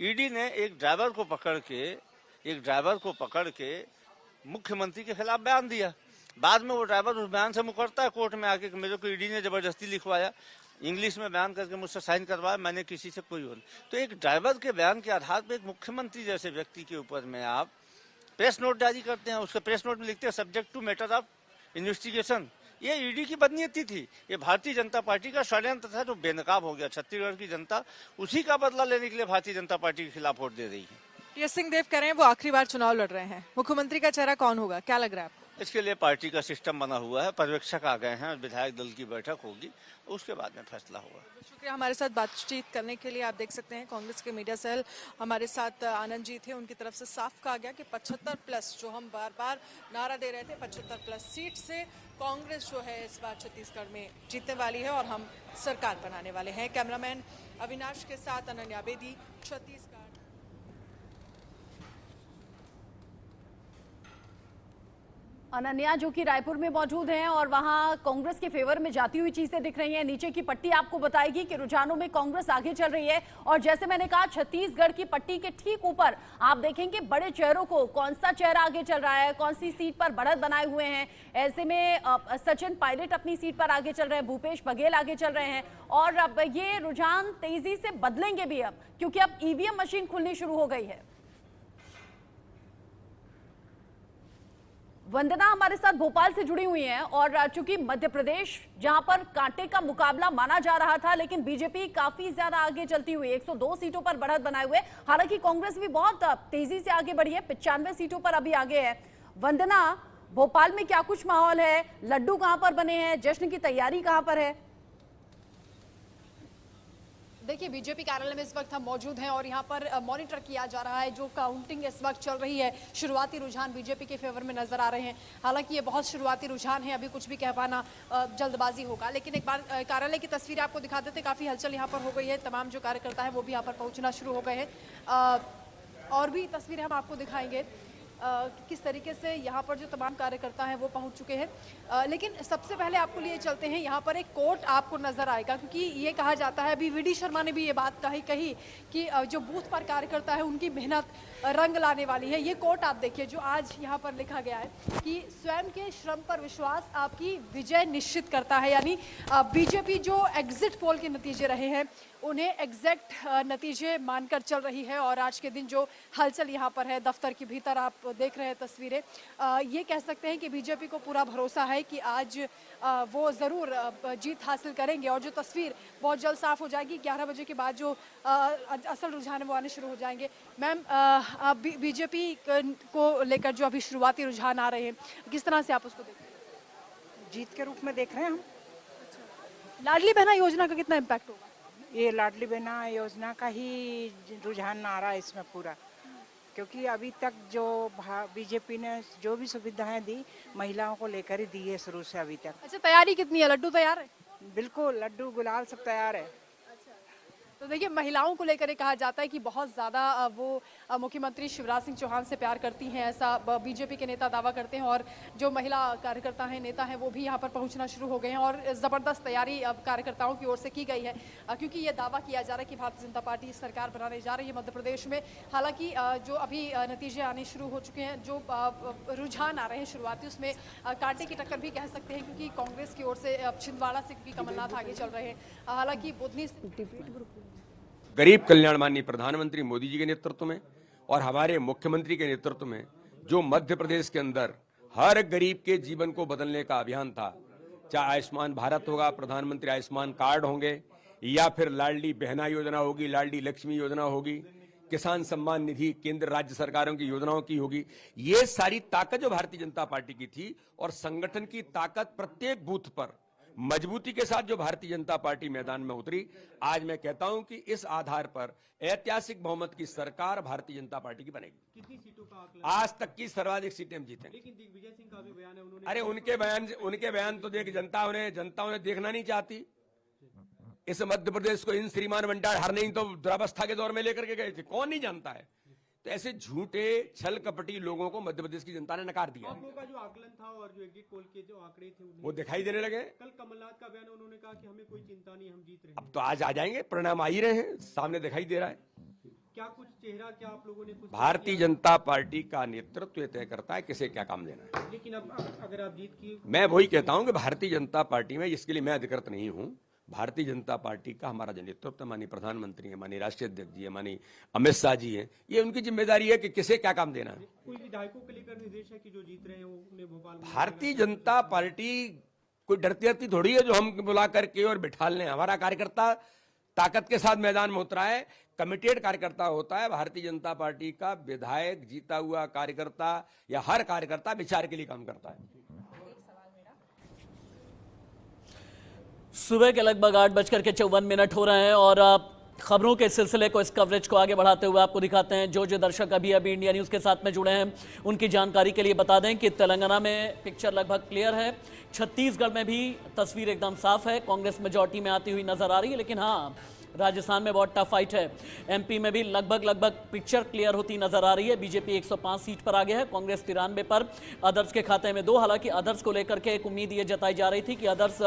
ईडी ने एक ड्राइवर को पकड़ के मुख्यमंत्री के खिलाफ बयान दिया। बाद में वो ड्राइवर उस बयान से मुकरता है कोर्ट में आके, मेरे को ईडी ने जबरदस्ती लिखवाया, इंग्लिश में बयान करके मुझसे साइन करवाया, मैंने किसी से कोई हो। तो एक ड्राइवर के बयान के आधार पर एक मुख्यमंत्री जैसे व्यक्ति के ऊपर में आप प्रेस नोट जारी करते हैं। उसके प्रेस नोट में लिखते हैं subject to matter of investigation. ये ईडी की बदनीयती थी, ये भारतीय जनता पार्टी का षड्यंत्र था जो बेनकाब हो गया। छत्तीसगढ़ की जनता उसी का बदला लेने के लिए भारतीय जनता पार्टी के खिलाफ वोट दे रही है। टीएस सिंहदेव कह रहे हैं वो आखिरी बार चुनाव लड़ रहे हैं। मुख्यमंत्री का चेहरा कौन होगा, क्या लग रहा है आपको? इसके लिए पार्टी का सिस्टम बना हुआ है, पर्यवेक्षक आ गए हैं, विधायक दल की बैठक होगी, उसके बाद में फैसला होगा। शुक्रिया हमारे साथ बातचीत करने के लिए। आप देख सकते हैं कांग्रेस के मीडिया सेल हमारे साथ आनंद जी थे, उनकी तरफ से साफ कहा गया कि 75+ जो हम बार बार नारा दे रहे थे, 75+ सीट से कांग्रेस जो है इस बार छत्तीसगढ़ में जीतने वाली है और हम सरकार बनाने वाले हैं। कैमरामैन अविनाश के साथ अनन्या बेदी, छत्तीसगढ़। अनन्या जो कि रायपुर में मौजूद हैं और वहां कांग्रेस के फेवर में जाती हुई चीजें दिख रही हैं। नीचे की पट्टी आपको बताएगी कि रुझानों में कांग्रेस आगे चल रही है। और जैसे मैंने कहा, छत्तीसगढ़ की पट्टी के ठीक ऊपर आप देखेंगे बड़े चेहरों को, कौन सा चेहरा आगे चल रहा है, कौन सी सीट पर बढ़त बनाए हुए हैं। ऐसे में सचिन पायलट अपनी सीट पर आगे चल रहे हैं, भूपेश बघेल आगे चल रहे हैं। और अब ये रुझान तेजी से बदलेंगे भी अब, क्योंकि अब ईवीएम मशीन खुलनी शुरू हो गई है। वंदना हमारे साथ भोपाल से जुड़ी हुई हैं और चूंकि मध्य प्रदेश जहां पर कांटे का मुकाबला माना जा रहा था, लेकिन बीजेपी काफी ज्यादा आगे चलती हुई 102 सीटों पर बढ़त बनाए हुए। हालांकि कांग्रेस भी बहुत तेजी से आगे बढ़ी है, 95 सीटों पर अभी आगे है। वंदना, भोपाल में क्या कुछ माहौल है, लड्डू कहां पर बने हैं, जश्न की तैयारी कहां पर है? देखिए, बीजेपी कार्यालय में इस वक्त हम मौजूद हैं और यहाँ पर मॉनिटर किया जा रहा है जो काउंटिंग इस वक्त चल रही है। शुरुआती रुझान बीजेपी के फेवर में नजर आ रहे हैं। हालांकि ये बहुत शुरुआती रुझान है, अभी कुछ भी कह पाना जल्दबाजी होगा। लेकिन एक बार कार्यालय की तस्वीर आपको दिखा देते। काफ़ी हलचल यहाँ पर हो गई है, तमाम जो कार्यकर्ता है वो भी यहाँ पर पहुँचना शुरू हो गए हैं। और भी तस्वीरें हम आपको दिखाएंगे किस तरीके से यहाँ पर जो तमाम कार्यकर्ता हैं वो पहुँच चुके हैं। लेकिन सबसे पहले आपको लिए चलते हैं, यहाँ पर एक कोर्ट आपको नज़र आएगा, क्योंकि ये कहा जाता है, अभी वीडी शर्मा ने भी ये बात कही कि जो बूथ पर कार्यकर्ता है उनकी मेहनत रंग लाने वाली है। ये कोर्ट आप देखिए जो आज यहाँ पर लिखा गया है कि स्वयं के श्रम पर विश्वास आपकी विजय निश्चित करता है। यानी बीजेपी जो एग्जिट पोल के नतीजे रहे हैं उन्हें एग्जैक्ट नतीजे मानकर चल रही है। और आज के दिन जो हलचल यहाँ पर है दफ्तर के भीतर आप देख रहे हैं तस्वीरें, ये कह सकते हैं कि बीजेपी को पूरा भरोसा है कि आज वो ज़रूर जीत हासिल करेंगे। और जो तस्वीर बहुत जल्द साफ हो जाएगी, 11 बजे के बाद जो असल रुझान है वो आने शुरू हो जाएंगे। मैम, बीजेपी को लेकर जो अभी शुरुआती रुझान आ रहे हैं, किस तरह से आप उसको देख रहे हैं? जीत के रूप में देख रहे हैं हम। लाडली बहना योजना का कितना इम्पैक्ट होगा? ये लाडली बहना योजना का ही रुझान आ रहा है इसमें पूरा, क्योंकि अभी तक जो बीजेपी ने जो भी सुविधाएं दी महिलाओं को लेकर ही दी है शुरू से अभी तक। अच्छा, तैयारी कितनी है? लड्डू तैयार है? बिल्कुल, लड्डू गुलाल सब तैयार है। तो देखिए, महिलाओं को लेकर कहा जाता है कि बहुत ज़्यादा वो मुख्यमंत्री शिवराज सिंह चौहान से प्यार करती हैं, ऐसा बीजेपी के नेता दावा करते हैं। और जो महिला कार्यकर्ता हैं, नेता हैं, वो भी यहाँ पर पहुँचना शुरू हो गए हैं और ज़बरदस्त तैयारी अब कार्यकर्ताओं की ओर से की गई है, क्योंकि ये दावा किया जा रहा है कि भारतीय जनता पार्टी सरकार बनाने जा रही है मध्य प्रदेश में। हालांकि जो अभी नतीजे आने शुरू हो चुके हैं, जो रुझान आ रहे हैं शुरुआती, उसमें कांटे की टक्कर भी कह सकते हैं, क्योंकि कांग्रेस की ओर से छिंदवाड़ा से भी कमलनाथ आगे चल रहे हैं। हालांकि बुधनी गरीब कल्याण माननीय प्रधानमंत्री मोदी जी के नेतृत्व में और हमारे मुख्यमंत्री के नेतृत्व में जो मध्य प्रदेश के अंदर हर गरीब के जीवन को बदलने का अभियान था, चाहे आयुष्मान भारत होगा, प्रधानमंत्री आयुष्मान कार्ड होंगे, या फिर लाडली बहना योजना होगी, लाडली लक्ष्मी योजना होगी, किसान सम्मान निधि केंद्र राज्य सरकारों की योजनाओं की होगी, ये सारी ताकत जो भारतीय जनता पार्टी की थी और संगठन की ताकत प्रत्येक बूथ पर मजबूती के साथ जो भारतीय जनता पार्टी मैदान में उतरी, आज मैं कहता हूं कि इस आधार पर ऐतिहासिक बहुमत की सरकार भारतीय जनता पार्टी की बनेगी। कितनी सीटों का आकलन? आज तक की सर्वाधिक सीटें हम जीतेंगे। लेकिन दिग्विजय सिंह का भी बयान है, उन्होंने अरे उनके बयान तो देख जनता उन्हें देखना नहीं चाहती। इस मध्य प्रदेश को इन श्रीमान बंटार हर नहीं तो दुरावस्था के दौर में लेकर के गए थे, कौन नहीं जानता है। तो ऐसे झूठे छल कपटी लोगों को मध्य प्रदेश की जनता ने नकार दिया। आप लोगों का जो आकलन था और जो एग्जिट पोल के जो आंकड़े थे वो दिखाई देने लगे। कल कमलनाथ का बयान, उन्होंने कहा कि हमें कोई चिंता नहीं, हम जीत रहे हैं। अब तो आज आ जाएंगे, परिणाम आ ही रहे हैं, सामने दिखाई दे रहा है। क्या कुछ चेहरा, क्या आप लोगों ने कुछ? भारतीय जनता पार्टी का नेतृत्व तय करता है किसे क्या काम देना है। लेकिन अब अगर आप जीत की, मैं वही कहता हूं कि भारतीय जनता पार्टी में, इसके लिए मैं अधिकृत नहीं हूं, भारतीय जनता पार्टी का हमारा जो नेतृत्व, माननीय प्रधानमंत्री है, माननीय राष्ट्रीय अध्यक्ष जी है, माननीय अमित शाह जी हैं, ये उनकी जिम्मेदारी है कि किसे क्या काम देना है। कोई विधायकों को लेकर निर्देश है कि जो जीत रहे हैं वो उन्हें भोपाल में? भारतीय जनता पार्टी कोई डरती थोड़ी है जो हम बुला करके और बिठा लें। हमारा कार्यकर्ता ताकत के साथ मैदान में उतरा है, कमिटेड कार्यकर्ता होता है। भारतीय जनता पार्टी का विधायक, जीता हुआ कार्यकर्ता या हर कार्यकर्ता विचार के लिए काम करता है। सुबह के लगभग 8:54 हो रहे हैं और खबरों के सिलसिले को, इस कवरेज को आगे बढ़ाते हुए आपको दिखाते हैं। जो दर्शक अभी इंडिया न्यूज़ के साथ में जुड़े हैं उनकी जानकारी के लिए बता दें कि तेलंगाना में पिक्चर लगभग क्लियर है, छत्तीसगढ़ में भी तस्वीर एकदम साफ है, कांग्रेस मेजॉरिटी में आती हुई नजर आ रही है। लेकिन हाँ, राजस्थान में बहुत टफ फाइट है। एमपी में भी लगभग पिक्चर क्लियर होती नजर आ रही है। बीजेपी 105 सीट पर आगे है, कांग्रेस 93 पर, अदर्स के खाते में 2। हालांकि अदर्स को लेकर के एक उम्मीद ये जताई जा रही थी कि अदर्स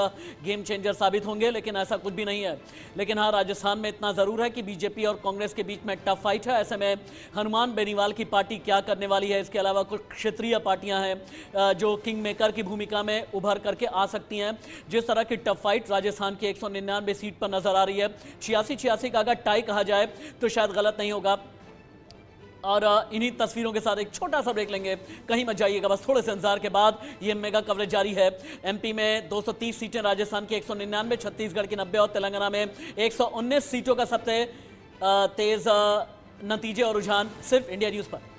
गेम चेंजर साबित होंगे, लेकिन ऐसा कुछ भी नहीं है। लेकिन हाँ, राजस्थान में इतना जरूर है कि बीजेपी और कांग्रेस के बीच में टफ फाइट है। ऐसे में हनुमान बेनीवाल की पार्टी क्या करने वाली है, इसके अलावा कुछ क्षेत्रीय पार्टियां हैं जो किंग मेकर की भूमिका में उभर करके आ सकती हैं। जिस तरह की टफ फाइट राजस्थान की 199 सीट पर नजर आ रही है, 86 का अगर टाई कहा जाए तो शायद गलत नहीं होगा। और इन्हीं तस्वीरों के साथ एक छोटा सा ब्रेक लेंगे, कहीं मत जाइएगा, बस थोड़े से इंतजार के बाद ये मेगा कवरेज जारी है। एमपी में 230 सीटें, राजस्थान की 199, छत्तीसगढ़ की 90 और तेलंगाना में 119 सीटों का सबसे तेज नतीजे और रुझान सिर्फ इंडिया न्यूज पर।